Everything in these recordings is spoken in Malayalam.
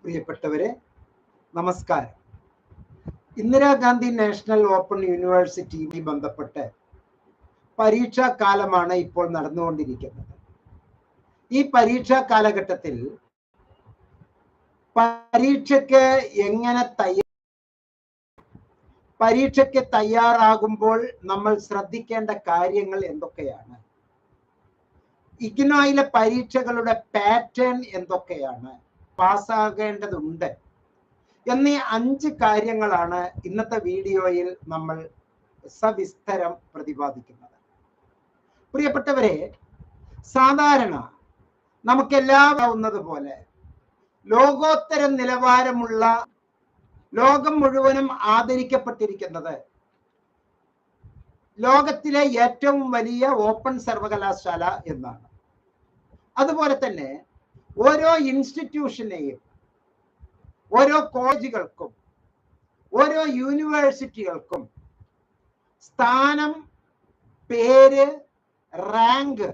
പ്രിയപ്പെട്ടവരെ, നമസ്കാരം. ഇന്ദിരാഗാന്ധി നാഷണൽ ഓപ്പൺ യൂണിവേഴ്സിറ്റിയുമായി ബന്ധപ്പെട്ട് പരീക്ഷാ കാലമാണ് ഇപ്പോൾ നടന്നുകൊണ്ടിരിക്കുന്നത്. ഈ പരീക്ഷാ കാലഘട്ടത്തിൽ പരീക്ഷയ്ക്ക് തയ്യാറാകുമ്പോൾ നമ്മൾ ശ്രദ്ധിക്കേണ്ട കാര്യങ്ങൾ എന്തൊക്കെയാണ്? ഇഗ്നോയിലെ പരീക്ഷകളുടെ പാറ്റേൺ എന്തൊക്കെയാണ്? പാസ്സാകേണ്ടതുണ്ട് എന്നീ 5 കാര്യങ്ങളാണ് ഇന്നത്തെ വീഡിയോയിൽ നമ്മൾ സവിസ്തരം പ്രതിപാദിക്കുന്നത്. പ്രിയപ്പെട്ടവരെ, സാധാരണ നമുക്കെല്ലാവുന്നത് പോലെ ലോകോത്തര നിലവാരമുള്ള, ലോകം മുഴുവനും ആദരിക്കപ്പെട്ടിരിക്കുന്നത് ലോകത്തിലെ ഏറ്റവും വലിയ ഓപ്പൺ സർവകലാശാല എന്നാണ്. അതുപോലെ തന്നെ ഓരോ ഇൻസ്റ്റിറ്റ്യൂഷനെയും, ഓരോ കോളേജുകൾക്കും, ഓരോ യൂണിവേഴ്സിറ്റികൾക്കും സ്ഥാനം, പേര്, റാങ്ക്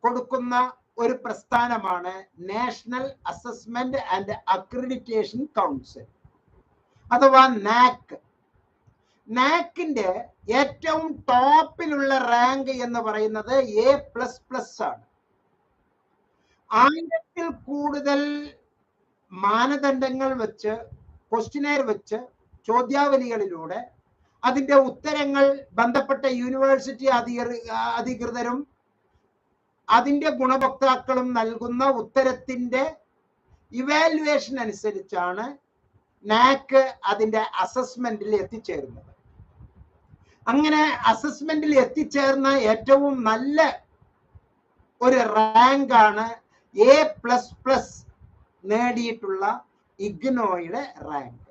കൊടുക്കുന്ന ഒരു പ്രസ്ഥാനമാണ് national assessment and accreditation council അഥവാ നാക്. നാക്കിന്റെ ഏറ്റവും ടോപ്പിലുള്ള റാങ്ക് എന്ന് പറയുന്നത് A++ ആണ്. 1000-ൽ കൂടുതൽ മാനദണ്ഡങ്ങൾ വെച്ച്, ക്വസ്റ്റ്യനെയർ വെച്ച്, ചോദ്യാവലികളിലൂടെ അതിന്റെ ഉത്തരങ്ങൾ ബന്ധപ്പെട്ട യൂണിവേഴ്സിറ്റി അധികൃതരും അതിന്റെ ഗുണഭോക്താക്കളും നൽകുന്ന ഉത്തരത്തിന്റെ ഇവാലുവേഷൻ അനുസരിച്ചാണ് നാക് അതിന്റെ അസസ്മെന്റിൽ എത്തിച്ചേരുന്നത്. അങ്ങനെ അസസ്മെന്റിൽ എത്തിച്ചേർന്ന ഏറ്റവും നല്ല ഒരു റാങ്കാണ് A++ നേടിയിട്ടുള്ള ഇഗ്നോയുടെ റാങ്ക്.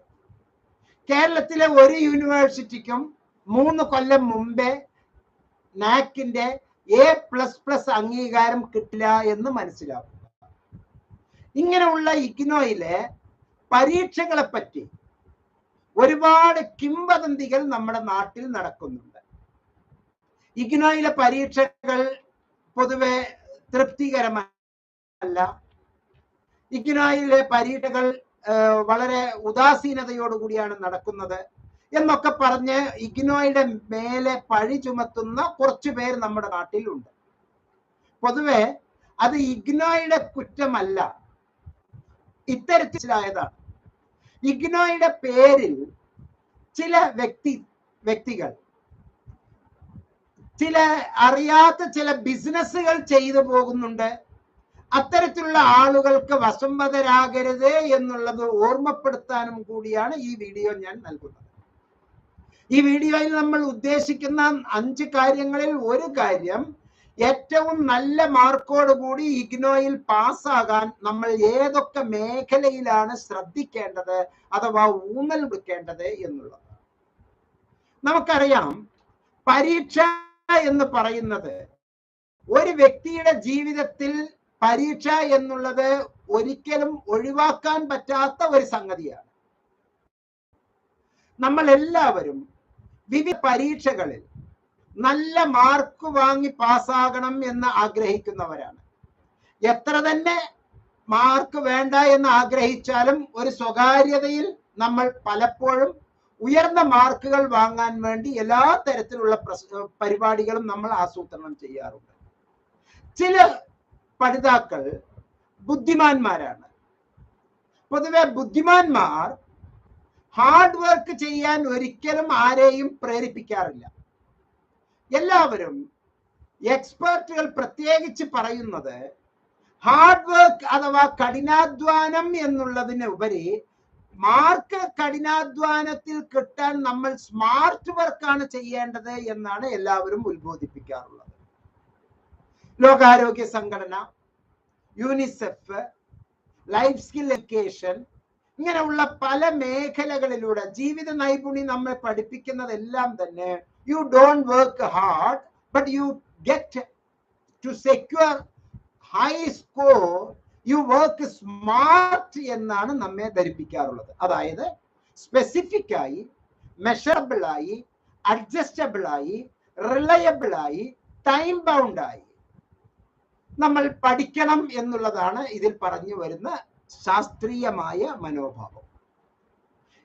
കേരളത്തിലെ ഒരു യൂണിവേഴ്സിറ്റിക്കും 3 കൊല്ലം മുമ്പേ നാക്കിന്റെ A++ അംഗീകാരം കിട്ടില്ല എന്ന് മനസ്സിലാക്കുക. ഇങ്ങനെയുള്ള ഇഗ്നോയിലെ പരീക്ഷകളെ പറ്റി ഒരുപാട് കിംവദന്തികൾ നമ്മുടെ നാട്ടിൽ നടക്കുന്നുണ്ട്. ഇഗ്നോയിലെ പരീക്ഷകൾ പൊതുവെ തൃപ്തികരമല്ല. ഇഗ്നോയിലെ പരീക്ഷകൾ വളരെ ഉദാസീനതയോടുകൂടിയാണ് നടക്കുന്നത് എന്നൊക്കെ പറഞ്ഞ് ഇഗ്നോയുടെ മേലെ പഴി ചുമത്തുന്ന കുറച്ചു പേർ നമ്മുടെ നാട്ടിലുണ്ട്. പൊതുവെ അത് ഇഗ്നോയുടെ കുറ്റമല്ല, ഇത്തരത്തിലായതാണ്. ഇഗ്നോയുടെ പേരിൽ ചില വ്യക്തികൾ ചില അറിയാത്ത ചില ബിസിനസ്സുകൾ ചെയ്തു പോകുന്നുണ്ട്. അത്തരത്തിലുള്ള ആളുകൾക്ക് വശംവദരാകരുത് എന്നുള്ളത് ഓർമ്മപ്പെടുത്താനും കൂടിയാണ് ഈ വീഡിയോ ഞാൻ നൽകുന്നത്. ഈ വീഡിയോയിൽ നമ്മൾ ഉദ്ദേശിക്കുന്ന 5 കാര്യങ്ങളിൽ ഒരു കാര്യം, ഏറ്റവും നല്ല മാർക്കോടുകൂടി ഇഗ്നോയിൽ പാസ്സാകാൻ നമ്മൾ ഏതൊക്കെ മേഖലയിലാണ് ശ്രദ്ധിക്കേണ്ടത് അഥവാ ഊന്നൽ കൊടുക്കേണ്ടത് എന്നുള്ളത്. നമുക്കറിയാം, പരീക്ഷ എന്ന് പറയുന്നത് ഒരു വ്യക്തിയുടെ ജീവിതത്തിൽ പരീക്ഷ എന്നുള്ളത് ഒരിക്കലും ഒഴിവാക്കാൻ പറ്റാത്ത ഒരു സംഗതിയാണ്. നമ്മൾ എല്ലാവരും വിവിധ പരീക്ഷകളിൽ നല്ല മാർക്ക് വാങ്ങി പാസ്സാകണം എന്ന് ആഗ്രഹിക്കുന്നവരാണ്. എത്ര തന്നെ മാർക്ക് വേണ്ട എന്ന് ആഗ്രഹിച്ചാലും ഒരു സ്വകാര്യതയിൽ നമ്മൾ പലപ്പോഴും ഉയർന്ന മാർക്കുകൾ വാങ്ങാൻ വേണ്ടി എല്ലാ തരത്തിലുള്ള പരിപാടികളും നമ്മൾ ആസൂത്രണം ചെയ്യാറുണ്ട്. ചില പഠിതാക്കൾ ബുദ്ധിമാന്മാരാണ്. പൊതുവെ ബുദ്ധിമാന്മാർ ഹാർഡ് വർക്ക് ചെയ്യാൻ ഒരിക്കലും ആരെയും പ്രേരിപ്പിക്കാറില്ല. എല്ലാവരും, എക്സ്പെർട്ടുകൾ പ്രത്യേകിച്ച് പറയുന്നത്, ഹാർഡ് വർക്ക് അഥവാ കഠിനാധ്വാനം എന്നുള്ളതിന് ഉപരി മാർക്ക് കഠിനാധ്വാനത്തിൽ കിട്ടാൻ നമ്മൾ സ്മാർട്ട് വർക്കാണ് ചെയ്യേണ്ടത് എന്നാണ് എല്ലാവരും ഉത്ബോധിപ്പിക്കാറുള്ളത്. ലോകാരോഗ്യ സംഘടന, യൂണിസെഫ്, ലൈഫ് സ്കിൽ എഡ്യൂക്കേഷൻ, ഇങ്ങനെയുള്ള പല മേഖലകളിലൂടെ ജീവിത നൈപുണ്യം നമ്മെ പഠിപ്പിക്കുന്നതെല്ലാം തന്നെ you don't work hard but you get to secure high score, you work smart എന്നാണ് നമ്മെ ധരിപ്പിക്കാറുള്ളത്. അതായത് സ്പെസിഫിക് ആയി, മെഷറബിൾ ആയി, അഡ്ജസ്റ്റബിൾ ആയി, റിലയബിൾ ആയി, ടൈം ബൗണ്ട് ആയി നമ്മൾ പഠിക്കണം എന്നുള്ളതാണ് ഇതിൽ പറഞ്ഞു വരുന്ന ശാസ്ത്രീയമായ മനോഭാവം.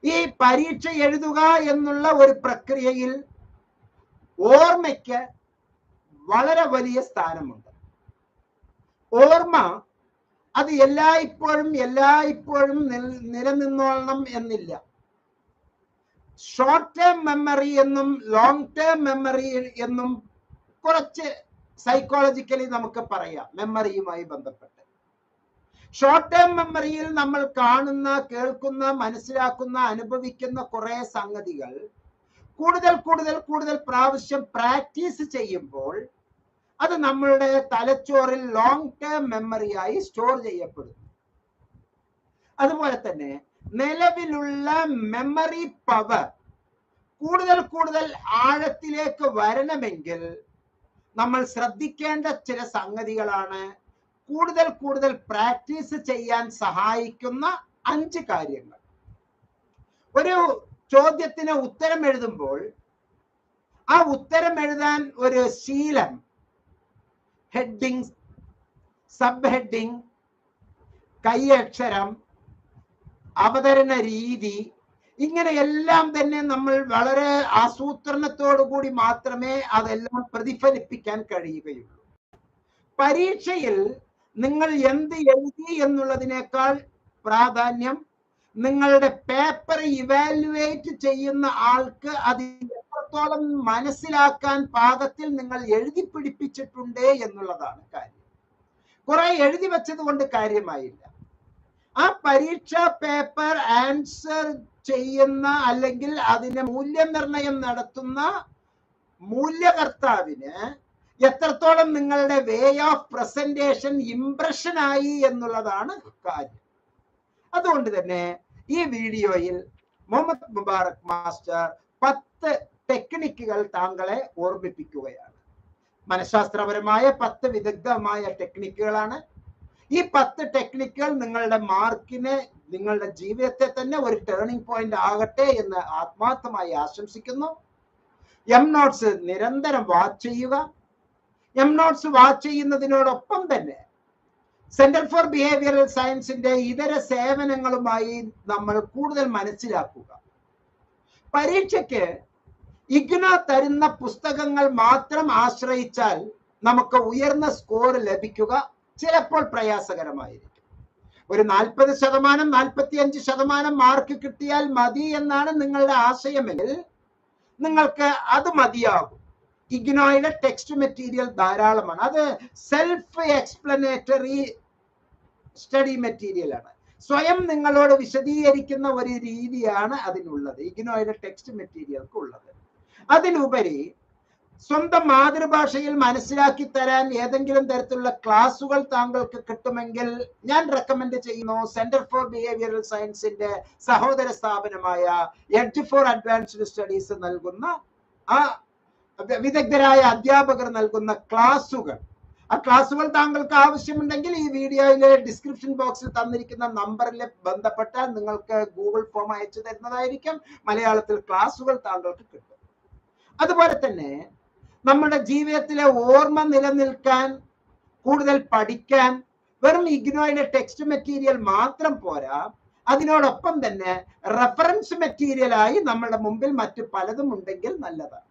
ഈ പരീക്ഷ എഴുതുക എന്നുള്ള ഒരു പ്രക്രിയയിൽ ഓർമ്മയ്ക്ക് വളരെ വലിയ സ്ഥാനമുണ്ട്. ഓർമ്മ അത് എല്ലായ്പ്പോഴും നിലനിന്നോളണം എന്നില്ല. ഷോർട്ട് ടേം മെമ്മറി എന്നും ലോങ് ടേം മെമ്മറി എന്നും കുറച്ച് സൈക്കോളജിക്കലി നമുക്ക് പറയാം. മെമ്മറിയുമായി ബന്ധപ്പെട്ട് ഷോർട്ട് ടേം മെമ്മറിയിൽ നമ്മൾ കാണുന്ന, കേൾക്കുന്ന, മനസ്സിലാക്കുന്ന, അനുഭവിക്കുന്ന കുറെ സംഗതികൾ കൂടുതൽ പ്രാവശ്യം പ്രാക്ടീസ് ചെയ്യുമ്പോൾ അത് നമ്മളുടെ തലച്ചോറിൽ ലോങ് ടേം മെമ്മറിയായി സ്റ്റോർ ചെയ്യപ്പെടുന്നു. അതുപോലെ തന്നെ നിലവിലുള്ള മെമ്മറി പവർ കൂടുതൽ ആഴത്തിലേക്ക് വരണമെങ്കിൽ നമ്മൾ ശ്രദ്ധിക്കേണ്ട ചില സംഗതികളാണ് കൂടുതൽ പ്രാക്ടീസ് ചെയ്യാൻ സഹായിക്കുന്ന 5 കാര്യങ്ങൾ. ഒരു ചോദ്യത്തിന് ഉത്തരം എഴുതുമ്പോൾ ആ ഉത്തരം എഴുതാൻ ഒരു ശീലം, ഹെഡിങ്, സബ് ഹെഡിങ്, കൈയക്ഷരം, അവതരണ രീതി, ഇങ്ങനെയെല്ലാം തന്നെ നമ്മൾ വളരെ ആസൂത്രണത്തോടു കൂടി മാത്രമേ അതെല്ലാം പ്രതിഫലിപ്പിക്കാൻ കഴിയുകയുള്ളൂ. പരീക്ഷയിൽ നിങ്ങൾ എന്ത് എഴുതി എന്നുള്ളതിനേക്കാൾ പ്രാധാന്യം നിങ്ങളുടെ പേപ്പർ ഇവാലുവേറ്റ് ചെയ്യുന്ന ആൾക്ക് അത് എത്രത്തോളം മനസ്സിലാക്കാൻ പാകത്തിൽ നിങ്ങൾ എഴുതി പിടിപ്പിച്ചിട്ടുണ്ട് എന്നുള്ളതാണ് കാര്യം. കുറെ എഴുതി വെച്ചത് കൊണ്ട് കാര്യമായില്ല. ആ പരീക്ഷാ പേപ്പർ ആൻസർ ചെയ്യുന്ന അല്ലെങ്കിൽ അതിന് മൂല്യനിർണയം നടത്തുന്ന മൂല്യകർത്താവിന് എത്രത്തോളം നിങ്ങളുടെ വേ ഓഫ് പ്രസന്റേഷൻ ഇംപ്രഷൻ ആയി എന്നുള്ളതാണ് കാര്യം. അതുകൊണ്ട് തന്നെ ഈ വീഡിയോയിൽ മുഹമ്മദ് മുബാറക് മാസ്റ്റർ 10 ടെക്നിക്കുകൾ താങ്കളെ ഓർമ്മിപ്പിക്കുകയാണ്. മനഃശാസ്ത്രപരമായ 10 വിദഗ്ധമായ ടെക്നിക്കുകളാണ്. ഈ 10 ടെക്നിക്കുകൾ നിങ്ങളുടെ മാർക്കിന്, നിങ്ങളുടെ ജീവിതത്തെ തന്നെ ഒരു ടേണിംഗ് പോയിന്റ് ആകട്ടെ എന്ന് ആത്മാർത്ഥമായി ആശംസിക്കുന്നു. എം നോട്ട്സ് നിരന്തരം വാച്ച് ചെയ്യുക. എം നോട്ട്സ് വാച്ച് ചെയ്യുന്നതിനോടൊപ്പം തന്നെ സെന്റർ ഫോർ ബിഹേവിയറൽ സയൻസിന്റെ ഇതര സേവനങ്ങളുമായി നമ്മൾ കൂടുതൽ മനസ്സിലാക്കുക. പരീക്ഷയ്ക്ക് ഇഗ്നോ തരുന്ന പുസ്തകങ്ങൾ മാത്രം ആശ്രയിച്ചാൽ നമുക്ക് ഉയർന്ന സ്കോർ ലഭിക്കുക ചിലപ്പോൾ പ്രയാസകരമായിരിക്കും. ഒരു 40%, 45% മാർക്ക് കിട്ടിയാൽ മതി എന്നാണ് നിങ്ങളുടെ ആശയമെങ്കിൽ നിങ്ങൾക്ക് അത് മതിയാകും. ഇഗ്നോയുടെ ടെക്സ്റ്റ് മെറ്റീരിയൽ ധാരാളമാണ്. അത് സെൽഫ് എക്സ്പ്ലനേറ്ററി സ്റ്റഡി മെറ്റീരിയൽ ആണ്. സ്വയം നിങ്ങളോട് വിശദീകരിക്കുന്ന ഒരു രീതിയാണ് അതിനുള്ളത്, ഇഗ്നോയുടെ ടെക്സ്റ്റ് മെറ്റീരിയൽക്ക് ഉള്ളത്. അതിലുപരി സ്വന്തം മാതൃഭാഷയിൽ മനസ്സിലാക്കി തരാൻ ഏതെങ്കിലും തരത്തിലുള്ള ക്ലാസുകൾ താങ്കൾക്ക് കിട്ടുമെങ്കിൽ ഞാൻ റെക്കമെൻഡ് ചെയ്യുന്നു സെന്റർ ഫോർ ബിഹേവിയറൽ സയൻസിന്റെ സഹോദര സ്ഥാപനമായ എഡ്ജ് ഫോർ അഡ്വാൻസ്ഡ് സ്റ്റഡീസ് നൽകുന്ന ആ വിദഗ്ധരായ അധ്യാപകർ നൽകുന്ന ക്ലാസുകൾ. ആ ക്ലാസുകൾ താങ്കൾക്ക് ആവശ്യമുണ്ടെങ്കിൽ ഈ വീഡിയോയിലെ ഡിസ്ക്രിപ്ഷൻ ബോക്സിൽ തന്നിരിക്കുന്ന നമ്പറിൽ ബന്ധപ്പെട്ടാൽ നിങ്ങൾക്ക് ഗൂഗിൾ ഫോം അയച്ചു തരുന്നതായിരിക്കും. മലയാളത്തിൽ ക്ലാസുകൾ താങ്കൾക്ക് കിട്ടും. അതുപോലെ തന്നെ നമ്മുടെ ജീവിതത്തിലെ ഓർമ്മ നിലനിൽക്കാൻ, കൂടുതൽ പഠിക്കാൻ വെറും ഇഗ്നോയുടെ ടെക്സ്റ്റ് മെറ്റീരിയൽ മാത്രം പോരാ, അതിനോടൊപ്പം തന്നെ റെഫറൻസ് മെറ്റീരിയലായി നമ്മുടെ മുമ്പിൽ മറ്റു പലതും ഉണ്ടെങ്കിൽ നല്ലതാണ്.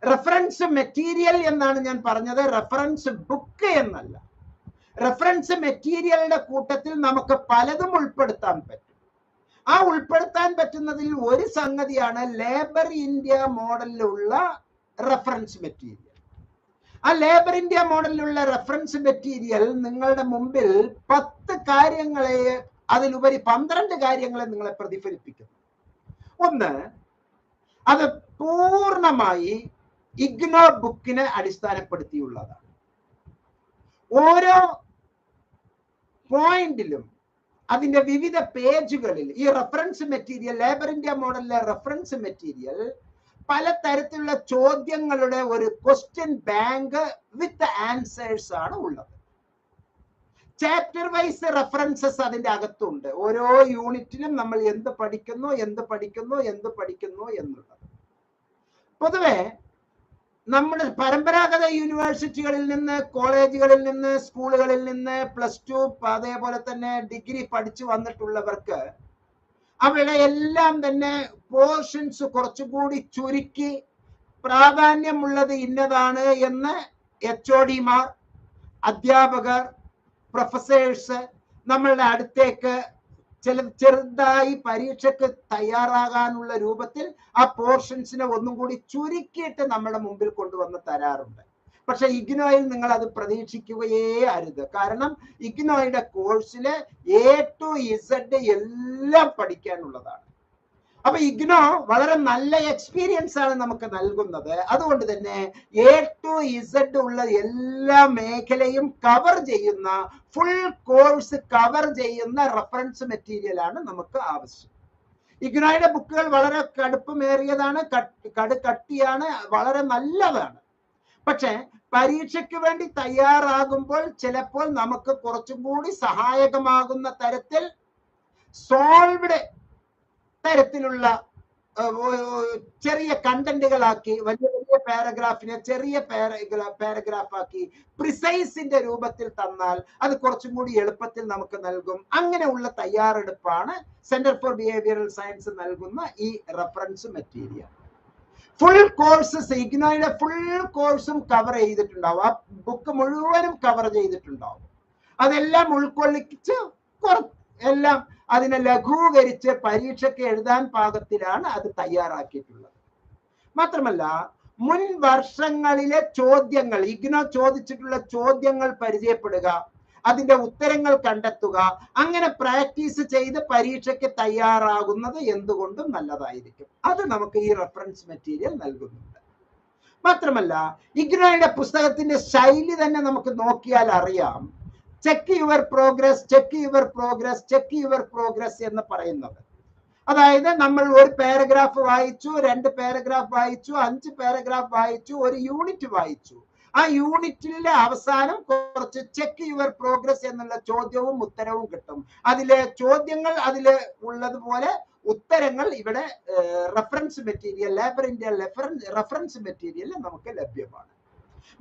റെഫറൻസ് മെറ്റീരിയൽ എന്നാണ് ഞാൻ പറഞ്ഞത്, റെഫറൻസ് ബുക്ക് എന്നല്ല. റെഫറൻസ് മെറ്റീരിയലിന്റെ കൂട്ടത്തിൽ നമുക്ക് പലതും ഉൾപ്പെടുത്താൻ പറ്റും. ആ ഉൾപ്പെടുത്താൻ പറ്റുന്നതിൽ ഒരു സംഗതിയാണ് ലേബർ ഇന്ത്യ മോഡലിലുള്ള റെഫറൻസ് മെറ്റീരിയൽ. ആ ലേബർ ഇന്ത്യ മോഡലിലുള്ള റെഫറൻസ് മെറ്റീരിയൽ നിങ്ങളുടെ മുമ്പിൽ 10 കാര്യങ്ങളെ, അതിലുപരി 12 കാര്യങ്ങളെ നിങ്ങളെ പ്രതിഫലിപ്പിക്കുന്നു. ഒന്ന്, അത് പൂർണ്ണമായി ഇഗ്നോ ബുക്കിനെ അടിസ്ഥാനപ്പെടുത്തിയുള്ളതാണ്. ഓരോ പോയിന്റിലും അതിന്റെ വിവിധ പേജുകളിൽ ഈ റെഫറൻസ് മെറ്റീരിയൽ, ലേബർ ഇന്ത്യ മോഡലിലെ റെഫറൻസ് മെറ്റീരിയൽ പലതരത്തിലുള്ള ചോദ്യങ്ങളുടെ ഒരു ക്വസ്റ്റ്യൻ ബാങ്ക് വിത്ത് ആൻസേഴ്സ് ആണ് ഉള്ളത്. ചാപ്റ്റർ വൈസ് റെഫറൻസസ് അതിന്റെ അകത്തുണ്ട്. ഓരോ യൂണിറ്റിലും നമ്മൾ എന്ത് പഠിക്കുന്നു എന്നുള്ളത്. പൊതുവെ നമ്മുടെ പരമ്പരാഗത യൂണിവേഴ്സിറ്റികളിൽ നിന്ന്, കോളേജുകളിൽ നിന്ന്, സ്കൂളുകളിൽ നിന്ന്, +2 അതേപോലെ തന്നെ ഡിഗ്രി പഠിച്ചു വന്നിട്ടുള്ളവർക്ക് അവിടെ എല്ലാം തന്നെ പോർഷൻസ് കുറച്ചുകൂടി ചുരുക്കി പ്രാധാന്യമുള്ളത് ഇന്നതാണ് എന്ന് HODമാർ, അധ്യാപകർ, പ്രൊഫസേഴ്സ് നമ്മളുടെ അടുത്തേക്ക് ചെറുതായി പരീക്ഷയ്ക്ക് തയ്യാറാകാനുള്ള രൂപത്തിൽ ആ പോർഷൻസിനെ ഒന്നും കൂടി ചുരുക്കിയിട്ട് നമ്മുടെ മുമ്പിൽ കൊണ്ടുവന്ന് തരാറുണ്ട്. പക്ഷെ ഇഗ്നോയിൽ നിങ്ങൾ അത് പ്രതീക്ഷിക്കുകയേ അരുത്. കാരണം ഇഗ്നോയുടെ കോഴ്സില് A to Z എല്ലാം പഠിക്കാനുള്ളതാണ്. അപ്പൊ ഇഗ്നോ വളരെ നല്ല എക്സ്പീരിയൻസ് ആണ് നമുക്ക് നൽകുന്നത്. അതുകൊണ്ട് തന്നെ A to Z ഉള്ള എല്ലാ മേഖലയും കവർ ചെയ്യുന്ന, ഫുൾ കോഴ്സ് കവർ ചെയ്യുന്ന റെഫറൻസ് മെറ്റീരിയൽ ആണ് നമുക്ക് ആവശ്യം. ഇഗ്നോയുടെ ബുക്കുകൾ വളരെ കടുപ്പമേറിയതാണ്, കട്ടിയാണ്, വളരെ നല്ലതാണ്. പക്ഷെ പരീക്ഷയ്ക്ക് വേണ്ടി തയ്യാറാകുമ്പോൾ ചിലപ്പോൾ നമുക്ക് കുറച്ചും കൂടി സഹായകമാകുന്ന തരത്തിൽ സോൾവ്ഡ് തരത്തിലുള്ള ചെറിയ കണ്ടന്റുകളാക്കി, വലിയ വലിയ പാരഗ്രാഫിനെ ചെറിയ പാരഗ്രാഫാക്കി പ്രിസൈസിന്റെ രൂപത്തിൽ തന്നാൽ അത് കുറച്ചും കൂടി എളുപ്പത്തിൽ നമുക്ക് നൽകും. അങ്ങനെയുള്ള തയ്യാറെടുപ്പാണ് സെന്റർ ഫോർ ബിഹേവിയറൽ സയൻസ് നൽകുന്ന ഈ റെഫറൻസ് മെറ്റീരിയൽ. ഫുൾ കോഴ്സസ്, ഇഗ്നോയുടെ ഫുൾ കോഴ്സും കവർ ചെയ്തിട്ടുണ്ടാവും. ആ ബുക്ക് മുഴുവനും കവർ ചെയ്തിട്ടുണ്ടാവും. അതെല്ലാം ഉൾക്കൊള്ളിച്ച് എല്ലാം അതിനെ ലഘൂകരിച്ച് പരീക്ഷയ്ക്ക് എഴുതാൻ പാകത്തിലാണ് അത് തയ്യാറാക്കിയിട്ടുള്ളത്. മാത്രമല്ല മുൻ വർഷങ്ങളിലെ ചോദ്യങ്ങൾ, ഇഗ്നോ ചോദിച്ചിട്ടുള്ള ചോദ്യങ്ങൾ പരിചയപ്പെടുക, അതിന്റെ ഉത്തരങ്ങൾ കണ്ടെത്തുക, അങ്ങനെ പ്രാക്ടീസ് ചെയ്ത് പരീക്ഷയ്ക്ക് തയ്യാറാകുന്നത് എന്തുകൊണ്ടും നല്ലതായിരിക്കും. അത് നമുക്ക് ഈ റെഫറൻസ് മെറ്റീരിയൽ നൽകുന്നുണ്ട്. മാത്രമല്ല ഇഗ്നോയുടെ പുസ്തകത്തിന്റെ ശൈലി തന്നെ നമുക്ക് നോക്കിയാൽ അറിയാം. Check your progress, check your progress, check your progress എന്ന് പറയുന്നത്. അതായത് നമ്മൾ ഒരു പാരഗ്രാഫ് വായിച്ചു, 2 പാരഗ്രാഫ് വായിച്ചു, 5 പാരഗ്രാഫ് വായിച്ചു, ഒരു യൂണിറ്റ് വായിച്ചു. ആ യൂണിറ്റിലെ അവസാനം കുറച്ച് ചെക്ക് യുവർ പ്രോഗ്രസ് എന്നുള്ള ചോദ്യവും ഉത്തരവും കിട്ടും. അതിലെ ചോദ്യങ്ങൾ അതിൽ ഉള്ളതുപോലെ ഉത്തരങ്ങൾ ഇവിടെ reference material, labour India reference material നമുക്ക് ലഭ്യമാണ്.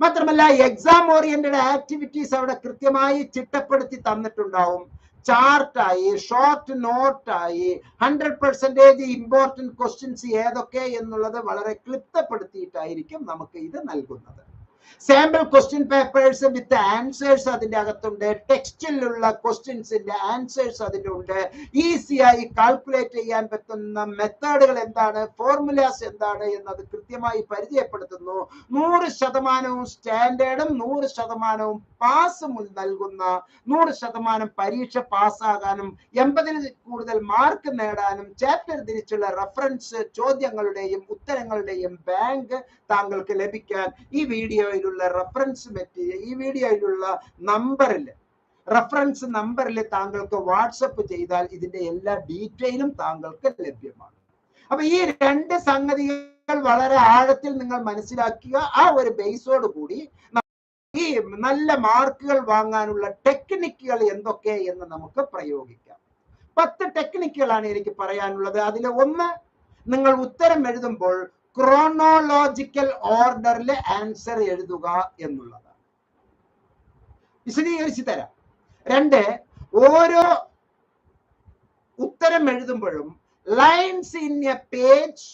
മാത്രമല്ല എക്സാം ഓറിയന്റഡ് ആക്ടിവിറ്റീസ് അവിടെ കൃത്യമായി ചിട്ടപ്പെടുത്തി തന്നിട്ടുണ്ടാവും. ചാർട്ടായി, ഷോർട്ട് നോട്ടായി, 100% ഇമ്പോർട്ടന്റ് ക്വസ്റ്റ്യൻസ് ഏതൊക്കെ എന്നുള്ളത് വളരെ ക്ലിപ്തപ്പെടുത്തിയിട്ടായിരിക്കും നമുക്ക് ഇത് നൽകുന്നത്. Sample question papers with answers അതിന്റെ അകത്തുണ്ട്. ടെക്സ്റ്റിലുള്ള ക്വസ്റ്റ്യൻസിന്റെ ആൻസേഴ്സ് അതിലുണ്ട്. ഈസിയായി കാൽക്കുലേറ്റ് ചെയ്യാൻ പറ്റുന്ന മെത്തേഡുകൾ എന്താണ്, ഫോർമുലാസ് എന്താണ് എന്നത് കൃത്യമായി പരിചയപ്പെടുത്തുന്നു. 100% സ്റ്റാൻഡേർഡും 100% പാസ് നൽകുന്ന, 100% പരീക്ഷ പാസ്സാകാനും 80-ൽ കൂടുതൽ മാർക്ക് നേടാനും ചാപ്റ്റർ തിരിച്ചുള്ള റെഫറൻസ് ചോദ്യങ്ങളുടെയും ഉത്തരങ്ങളുടെയും ബാങ്ക് താങ്കൾക്ക് ലഭിക്കാൻ ഈ വീഡിയോയിലുള്ള റെഫറൻസ് മെറ്റീരിയൽ, ഈ വീഡിയോയിലുള്ള റെഫറൻസ് നമ്പറിൽ താങ്കൾക്ക് വാട്സപ്പ് ചെയ്താൽ ഇതിന്റെ എല്ലാ ഡീറ്റെയിലും താങ്കൾക്ക് ലഭ്യമാണ്. അപ്പൊ ഈ 2 സംഗതികൾ വളരെ ആഴത്തിൽ നിങ്ങൾ മനസ്സിലാക്കുക. ആ ഒരു ബേസോട് കൂടി ഈ നല്ല മാർക്കുകൾ വാങ്ങാനുള്ള ടെക്നിക്കുകൾ എന്തൊക്കെ എന്ന് നമുക്ക് പ്രയോഗിക്കാം. 10 ടെക്നിക്കുകളാണ് എനിക്ക് പറയാനുള്ളത്. അതിൽ ഒന്ന്, നിങ്ങൾ ഉത്തരം എഴുതുമ്പോൾ ക്രോണോളോജിക്കൽ ഓർഡറിൽ ആൻസർ എഴുതുക എന്നുള്ളതാണ്. വിശദീകരിച്ച് തരാം. 2, ഓരോ ഉത്തരം എഴുതുമ്പോഴും lines in a page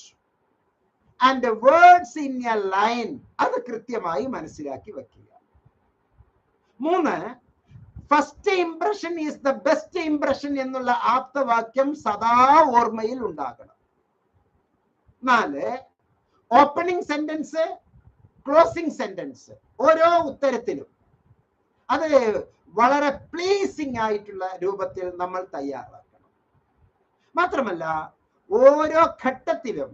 and words in a line അത് കൃത്യമായി മനസ്സിലാക്കി വെക്കുക. 3, first impression is the best impression എന്നുള്ള ആപ്തവാക്യം സദാ ഓർമ്മയിൽ ഉണ്ടാകണം. 4, ഓപ്പണിംഗ് സെന്റൻസ്, ക്ലോസിംഗ് സെന്റൻസ് ഓരോ ഉത്തരത്തിലും അത് വളരെ പ്ലീസിംഗ് ആയിട്ടുള്ള രൂപത്തിൽ നമ്മൾ തയ്യാറാക്കണം. മാത്രമല്ല ഓരോ ഘട്ടത്തിലും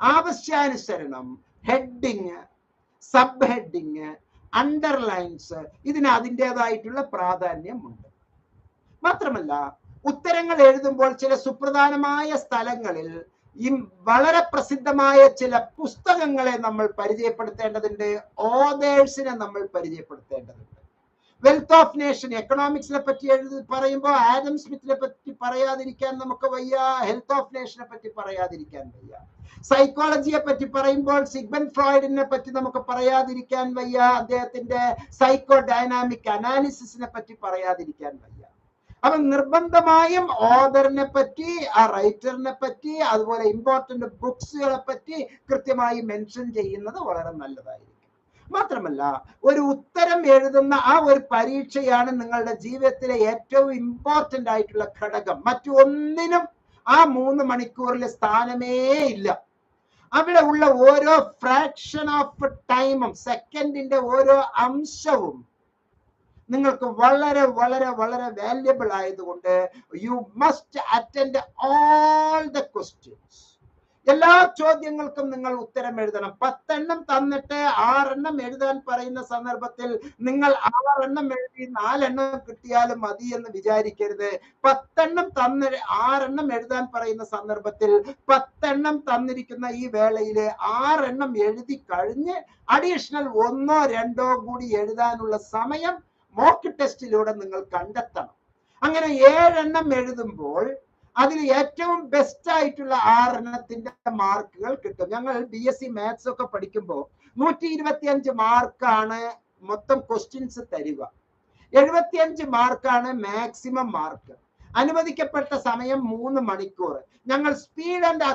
ആവശ്യാനുസരണം ഹെഡിങ്, സബ് ഹെഡിങ്, അണ്ടർലൈൻസ് ഇതിന് അതിൻ്റെതായിട്ടുള്ള പ്രാധാന്യമുണ്ട്. മാത്രമല്ല ഉത്തരങ്ങൾ എഴുതുമ്പോൾ ചില സുപ്രധാനമായ സ്ഥലങ്ങളിൽ ഈ വളരെ പ്രസിദ്ധമായ ചില പുസ്തകങ്ങളെ നമ്മൾ പരിചയപ്പെടുത്തേണ്ടതുണ്ട്, ഓതേഴ്സിനെ നമ്മൾ പരിചയപ്പെടുത്തേണ്ടതുണ്ട്. വെൽത്ത് ഓഫ് നേഷൻ, എക്കണോമിക്സിനെ പറ്റി പറയുമ്പോൾ ആഡം സ്മിത്തിനെ പറ്റി പറയാതിരിക്കാൻ നമുക്ക് വയ്യ, ഹെൽത്ത് ഓഫ് നേഷനെ പറ്റി പറയാതിരിക്കാൻ വയ്യ. സൈക്കോളജിയെ പറ്റി പറയുമ്പോൾ സിഗ്മണ്ട് ഫ്രോയിഡിനെ പറ്റി നമുക്ക് പറയാതിരിക്കാൻ വയ്യ, അദ്ദേഹത്തിന്റെ സൈക്കോ ഡൈനാമിക് അനാലിസിസിനെ പറ്റി പറയാതിരിക്കാൻ വയ്യ. അപ്പൊ നിർബന്ധമായും ഓതറിനെ പറ്റി, ആ റൈറ്ററിനെ പറ്റി, അതുപോലെ ഇമ്പോർട്ടന്റ് ബുക്സുകളെ പറ്റി കൃത്യമായി മെൻഷൻ ചെയ്യുന്നത് വളരെ നല്ലതായിരിക്കും. മാത്രമല്ല, ഒരു ഉത്തരം എഴുതുന്ന ആ ഒരു പരീക്ഷയാണ് നിങ്ങളുടെ ജീവിതത്തിലെ ഏറ്റവും ഇമ്പോർട്ടന്റ് ആയിട്ടുള്ള ഘടകം. മറ്റൊന്നിനും ആ 3 മണിക്കൂറിൽ സ്ഥാനമേ ഇല്ല. അവിടെ ഉള്ള ഓരോ ഫ്രാക്ഷൻ ഓഫ് ടൈമും, സെക്കൻഡിന്റെ ഓരോ അംശവും നിങ്ങൾക്ക് വളരെ വളരെ വളരെ വാല്യബിൾ ആയതുകൊണ്ട് you must attend all the questions. എല്ലാ ചോദ്യങ്ങൾക്കും നിങ്ങൾ ഉത്തരം എഴുതണം. 10 എണ്ണം തന്നിട്ട് 6 എണ്ണം എഴുതാൻ പറയുന്ന സന്ദർഭത്തിൽ നിങ്ങൾ 6 എണ്ണം എഴുതി 4 എണ്ണം കിട്ടിയാലും മതി എന്ന് വിചാരിക്കരുത്. 10 എണ്ണം 6 എണ്ണം എഴുതാൻ പറയുന്ന സന്ദർഭത്തിൽ 10 എണ്ണം തന്നിരിക്കുന്ന ഈ വേളയിൽ 6 എണ്ണം എഴുതി കഴിഞ്ഞ് അഡീഷണൽ 1ഓ 2ഓ കൂടി എഴുതാനുള്ള സമയം മോക്ക് ടെസ്റ്റിലൂടെ നിങ്ങൾ കണ്ടെത്തണം. അങ്ങനെ 7 എണ്ണം എഴുതുമ്പോൾ അതിൽ ഏറ്റവും ബെസ്റ്റ് ആയിട്ടുള്ള 6 എണ്ണത്തിന്റെ മാർക്കുകൾ കിട്ടും. ഞങ്ങൾ BSc മാത്സ് ഒക്കെ പഠിക്കുമ്പോൾ 125 മാർക്കാണ് മൊത്തം ക്വസ്റ്റ്യൻസ് തരിക. 75 മാർക്കാണ് മാക്സിമം മാർക്ക്. അനുവദിക്കപ്പെട്ട സമയം 3 മണിക്കൂർ. ഞങ്ങൾ സ്പീഡ് ആൻഡ്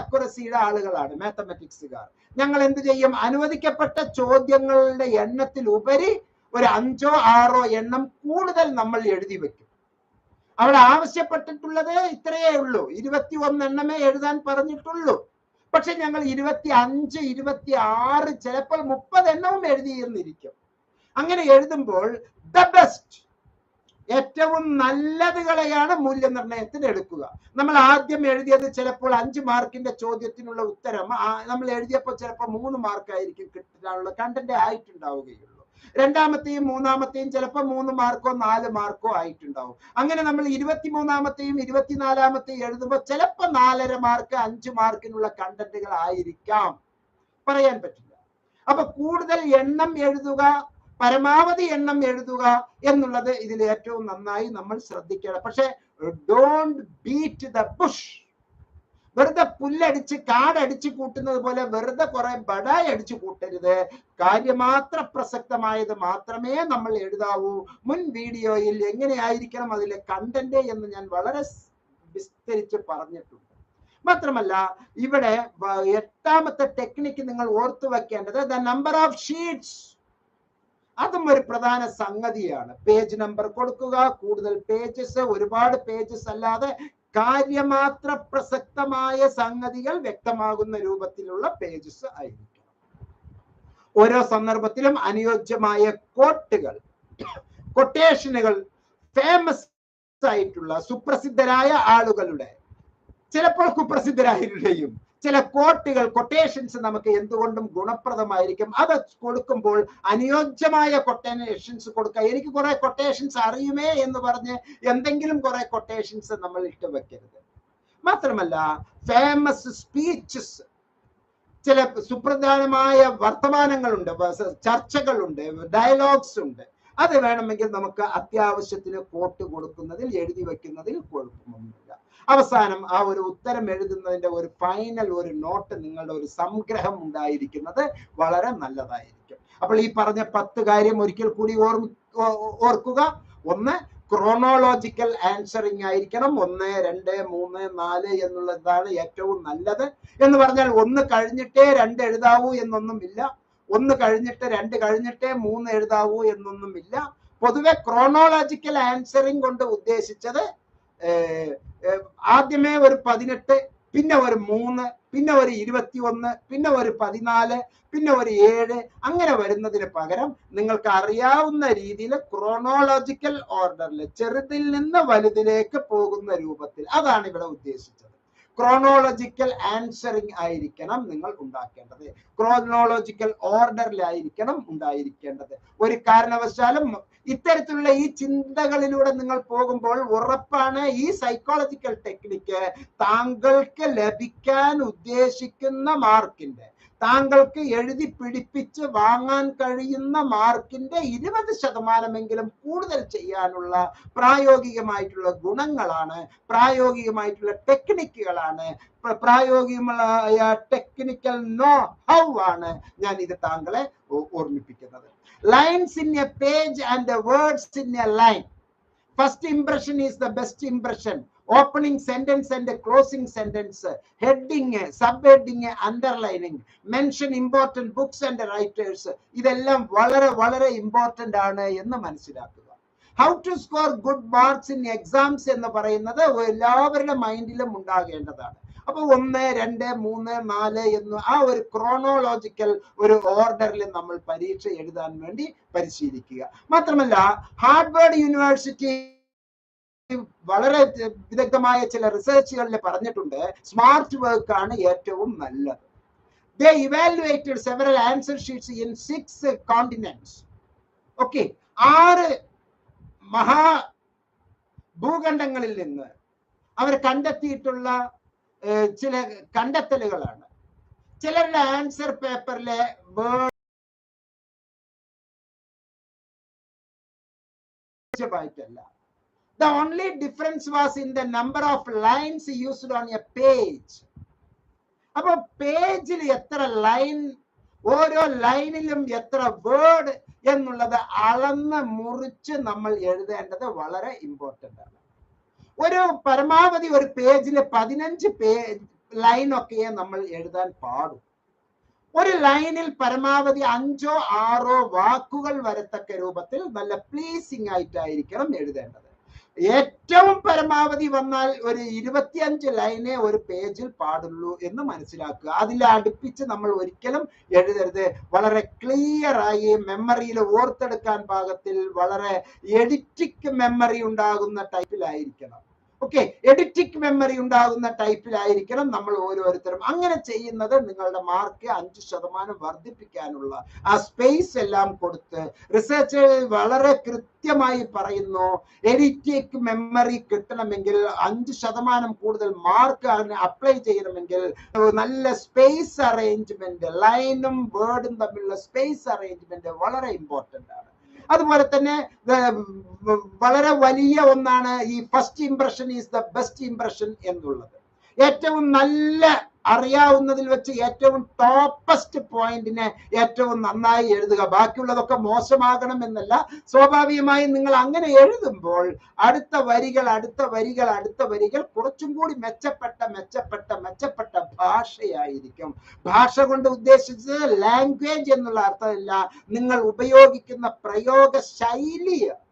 അക്യുറസിയുടെ ആളുകളാണ് മാത്തമാറ്റിക്സുകാർ. ഞങ്ങൾ എന്ത് ചെയ്യും? അനുവദിക്കപ്പെട്ട ചോദ്യങ്ങളുടെ എണ്ണത്തിൽ ഉപരി ഒരു 5ഓ 6ഓ എണ്ണം കൂടുതൽ നമ്മൾ എഴുതി വെക്കും. അവിടെ ആവശ്യപ്പെട്ടിട്ടുള്ളത് ഇത്രയേ ഉള്ളൂ, 21 എണ്ണമേ എഴുതാൻ പറഞ്ഞിട്ടുള്ളൂ. പക്ഷെ ഞങ്ങൾ 25, 26, ചിലപ്പോൾ 30 എണ്ണവും എഴുതിയിരുന്നിരിക്കും. അങ്ങനെ എഴുതുമ്പോൾ ദ ബെസ്റ്റ്, ഏറ്റവും നല്ലതുകളെയാണ് മൂല്യനിർണ്ണയത്തിന് എടുക്കുക. നമ്മൾ ആദ്യം എഴുതിയത് ചിലപ്പോൾ 5 മാർക്കിന്റെ ചോദ്യത്തിനുള്ള ഉത്തരം നമ്മൾ എഴുതിയപ്പോൾ ചിലപ്പോൾ 3 മാർക്കായിരിക്കും കിട്ടാനുള്ള കണ്ടന്റ് ആയിട്ടുണ്ടാവുകയുള്ളൂ. രണ്ടാമത്തെയും മൂന്നാമത്തെയും ചിലപ്പോൾ 3 മാർക്കോ 4 മാർക്കോ ആയിട്ടുണ്ടാവും. അങ്ങനെ നമ്മൾ 23ാമത്തെയും 24ാമത്തെയും എഴുതുമ്പോൾ ചിലപ്പോൾ 4.5 മാർക്ക് 5 മാർക്കിനുള്ള കണ്ടന്റുകൾ ആയിരിക്കാം, പറയാൻ പറ്റില്ല. അപ്പൊ കൂടുതൽ എണ്ണം എഴുതുക, പരമാവധി എണ്ണം എഴുതുക എന്നുള്ളത് ഇതിൽ ഏറ്റവും നന്നായി നമ്മൾ ശ്രദ്ധിക്കണം. പക്ഷെ ഡോണ്ട് ബീറ്റ് ദ ബുഷ്. വെറുതെ പുല്ലടിച്ച് കാടടിച്ച് കൂട്ടുന്നത് പോലെ വെറുതെ കുറെ ബടായി അടിച്ചു കൂട്ടരുത്. കാര്യമാത്ര പ്രസക്തമായത് മാത്രമേ നമ്മൾ എഴുതാവൂ. മുൻ വീഡിയോയിൽ എങ്ങനെയായിരിക്കണം അതിലെ കണ്ടന്റ് എന്ന് ഞാൻ വളരെ വിസ്തരിച്ച് പറഞ്ഞിട്ടുണ്ട്. മാത്രമല്ല, ഇവിടെ 8ാമത്തെ ടെക്നിക്ക് നിങ്ങൾ ഓർത്തു വെക്കേണ്ടത് ദ നമ്പർ ഓഫ് ഷീറ്റ്സ്. അതും ഒരു പ്രധാന സംഗതിയാണ്. പേജ് നമ്പർ കൊടുക്കുക, കൂടുതൽ പേജസ്, ഒരുപാട് പേജസ് അല്ലാതെ കാര്യമാത്ര പ്രസക്തമായ സംഗതികൾ വ്യക്തമാകുന്ന രൂപത്തിലുള്ള പേജസ് ആയിരിക്കണം. ഓരോ സന്ദർഭത്തിലും അനുയോജ്യമായ കോട്ടുകൾ, കൊട്ടേഷനുകൾ, ഫേമസ് ആയിട്ടുള്ള സുപ്രസിദ്ധരായ ആളുകളുടെ, ചിലപ്പോൾ കുപ്രസിദ്ധരായവരുടെയും ചില കോട്ടുകൾ, കൊട്ടേഷൻസ് നമുക്ക് എന്തുകൊണ്ടും ഗുണപ്രദമായിരിക്കും. അത് കൊടുക്കുമ്പോൾ അനുയോജ്യമായ കൊട്ടേഷൻസ് കൊടുക്കുക. എനിക്ക് കുറെ കൊട്ടേഷൻസ് അറിയുമേ എന്ന് പറഞ്ഞ് എന്തെങ്കിലും കുറെ കൊട്ടേഷൻസ് നമ്മൾ ഇട്ട് വെക്കരുത്. മാത്രമല്ല, ഫേമസ് സ്പീച്ചസ്, ചില സുപ്രധാനമായ വർത്തമാനങ്ങളുണ്ട്, ചർച്ചകളുണ്ട്, ഡയലോഗ്സ് ഉണ്ട്. അത് വേണമെങ്കിൽ നമുക്ക് അത്യാവശ്യത്തിന് കോട്ട് കൊടുക്കുന്നതിൽ, എഴുതി വെക്കുന്നതിൽ കുഴപ്പമൊന്നുമില്ല. അവസാനം ആ ഒരു ഉത്തരം എഴുതുന്നതിന്റെ ഒരു ഫൈനൽ ഒരു നോട്ട്, നിങ്ങളുടെ ഒരു സംഗ്രഹം ഉണ്ടായിരിക്കുന്നത് വളരെ നല്ലതായിരിക്കും. അപ്പോൾ ഈ പറഞ്ഞ 10 കാര്യം ഒരിക്കൽ കൂടി ഓർക്കുക. 1, ക്രോണോളജിക്കൽ ആൻസറിങ് ആയിരിക്കണം. 1, 2, 3, 4 എന്നുള്ളതാണ് ഏറ്റവും നല്ലത്. എന്ന് പറഞ്ഞാൽ 1 കഴിഞ്ഞിട്ടേ 2 എഴുതാവൂ എന്നൊന്നുമില്ല. 1 കഴിഞ്ഞിട്ട് 2 കഴിഞ്ഞിട്ടേ 3 എഴുതാവൂ എന്നൊന്നുമില്ല. പൊതുവെ ക്രോണോളജിക്കൽ ആൻസറിങ് കൊണ്ട് ഉദ്ദേശിച്ചത് ആദ്യമേ ഒരു 18, പിന്നെ ഒരു 3, പിന്നെ ഒരു 21, പിന്നെ ഒരു 14, പിന്നെ ഒരു 7, അങ്ങനെ വരുന്നതിന് പകരം നിങ്ങൾക്ക് അറിയാവുന്ന രീതിയിൽ ക്രോണോളജിക്കൽ ഓർഡറിൽ ചെറുതിൽ നിന്ന് വലുതിലേക്ക് പോകുന്ന രൂപത്തിൽ, അതാണ് ഇവിടെ ഉദ്ദേശിച്ചത്. ക്രോണോളജിക്കൽ ആൻസറിങ് ആയിരിക്കണം നിങ്ങൾ ഉണ്ടാക്കേണ്ടത്. ക്രോണോളജിക്കൽ ഓർഡറിലായിരിക്കണം ഉണ്ടായിരിക്കേണ്ടത്. ഒരു കാരണവശാലും ഇത്തരത്തിലുള്ള ഈ ചിന്തകളിലൂടെ നിങ്ങൾ പോകുമ്പോൾ ഉറപ്പാണ് ഈ സൈക്കോളജിക്കൽ ടെക്നിക്ക് താങ്കൾക്ക് ലഭിക്കാൻ ഉദ്ദേശിക്കുന്ന മാർക്കിന്റെ താങ്കൾക്ക് എഴുതി പിടിപ്പിച്ച് വാങ്ങാൻ കഴിയുന്ന മാർക്കിന്റെ 20% കൂടുതൽ ചെയ്യാനുള്ള പ്രായോഗികമായിട്ടുള്ള ഗുണങ്ങളാണ്, പ്രായോഗികമായിട്ടുള്ള ടെക്നിക്കുകളാണ്, പ്രായോഗികമായ ടെക്നിക്കൽ നോ ഹൗ ആണ് ഞാൻ ഇത് താങ്കളെ ഓർമ്മിപ്പിക്കുന്നത്. Lines in a page and words in a line. First impression is the best impression. Opening sentence and closing sentence, heading, sub heading, underlining, mention important books and writers, ഇതെല്ലാം വളരെ വളരെ ഇമ്പോർട്ടന്റ് ആണ് എന്ന് മനസ്സിലാക്കുക. How to score good marks in exams എന്ന് പറയുന്നത് എല്ലാവരുടെ മൈൻഡിലും ഉണ്ടാകേണ്ടതാണ്. അപ്പൊ 1, 2, 3, 4 എന്ന് ആ ഒരു ക്രോണോളജിക്കൽ ഒരു ഓർഡറിൽ നമ്മൾ പരീക്ഷ എഴുതാൻ വേണ്ടി പരിശീലിക്കുക. മാത്രമല്ല ഹാർവാർഡ് യൂണിവേഴ്സിറ്റി വളരെ വിദഗ്ധമായ ചില റിസർച്ചുകളിൽ പറഞ്ഞിട്ടുണ്ട്, സ്മാർട്ട് വർക്ക് ആണ് ഏറ്റവും നല്ലത്. They evaluated several answer sheets in 6 continents. Okay, 6 മഹാ ഭൂഖണ്ഡങ്ങളിൽ നിന്ന് അവർ കണ്ടെത്തിയിട്ടുള്ള ചില കണ്ടെത്തലുകളാണ്. ചിലരുടെ answer പേപ്പറിലെ വായിക്കല്ല. The only difference was in the number of lines used on a page. അപ്പൊ പേജിൽ എത്ര ലൈൻ, ഓരോ ലൈനിലും എത്ര വേർഡ് എന്നുള്ളത് അളന്ന് മുറിച്ച് നമ്മൾ എഴുതേണ്ടത് വളരെ ഇമ്പോർട്ടന്റ് ആണ്. ഒരു പരമാവധി ഒരു പേജിൽ 15 ലൈനൊക്കെ നമ്മൾ എഴുതാൻ പാടും. ഒരു ലൈനിൽ പരമാവധി 5ഓ 6ഓ വാക്കുകൾ വരത്തക്ക രൂപത്തിൽ നല്ല പ്ലീസിംഗ് ആയിട്ടായിരിക്കണം എഴുതേണ്ടത്. ഏറ്റവും പരമാവധി വന്നാൽ ഒരു 25 ലൈനേ ഒരു പേജിൽ പാടുള്ളൂ എന്ന് മനസ്സിലാക്കുക. അതിൽ അടുപ്പിച്ച് നമ്മൾ ഒരിക്കലും എഴുതരുത്. വളരെ ക്ലിയർ ആയി മെമ്മറിയിൽ ഓർത്തെടുക്കാൻ പാകത്തിൽ വളരെ എഡിറ്റിക് മെമ്മറി ഉണ്ടാകുന്ന ടൈപ്പിലായിരിക്കണം. ഓക്കെ, എഡിറ്റിക് മെമ്മറി ഉണ്ടാകുന്ന ടൈപ്പിലായിരിക്കണം നമ്മൾ ഓരോരുത്തരും. അങ്ങനെ ചെയ്യുന്നത് നിങ്ങളുടെ മാർക്ക് 5% വർദ്ധിപ്പിക്കാനുള്ള ആ സ്പേസ് എല്ലാം കൊടുത്ത് റിസർച്ച് വളരെ കൃത്യമായി പറയുന്നു. എഡിറ്റിക് മെമ്മറി കിട്ടണമെങ്കിൽ 5% കൂടുതൽ മാർക്ക് അപ്ലൈ ചെയ്യണമെങ്കിൽ നല്ല സ്പേസ് അറേഞ്ച്മെന്റ്, ലൈനും വേർഡും തമ്മിലുള്ള സ്പേസ് അറേഞ്ച്മെന്റ് വളരെ ഇമ്പോർട്ടന്റ് ആണ്. അതുപോലെ തന്നെ വളരെ വലിയ ഒന്നാണ് ഈ first impression is the best impression എന്നുള്ളത്. ഏറ്റവും നല്ല അറിയാവുന്നതിൽ വെച്ച് ഏറ്റവും ടോപ്പസ്റ്റ് പോയിന്റിനെ ഏറ്റവും നന്നായി എഴുതുക. ബാക്കിയുള്ളതൊക്കെ മോശമാകണം എന്നല്ല, സ്വാഭാവികമായും നിങ്ങൾ അങ്ങനെ എഴുതുമ്പോൾ അടുത്ത വരികൾ കുറച്ചും കൂടി മെച്ചപ്പെട്ട ഭാഷയായിരിക്കും. ഭാഷ കൊണ്ട് ഉദ്ദേശിച്ചത് ലാംഗ്വേജ് എന്നുള്ള അർത്ഥമില്ല, നിങ്ങൾ ഉപയോഗിക്കുന്ന പ്രയോഗ ശൈലിയാണ്.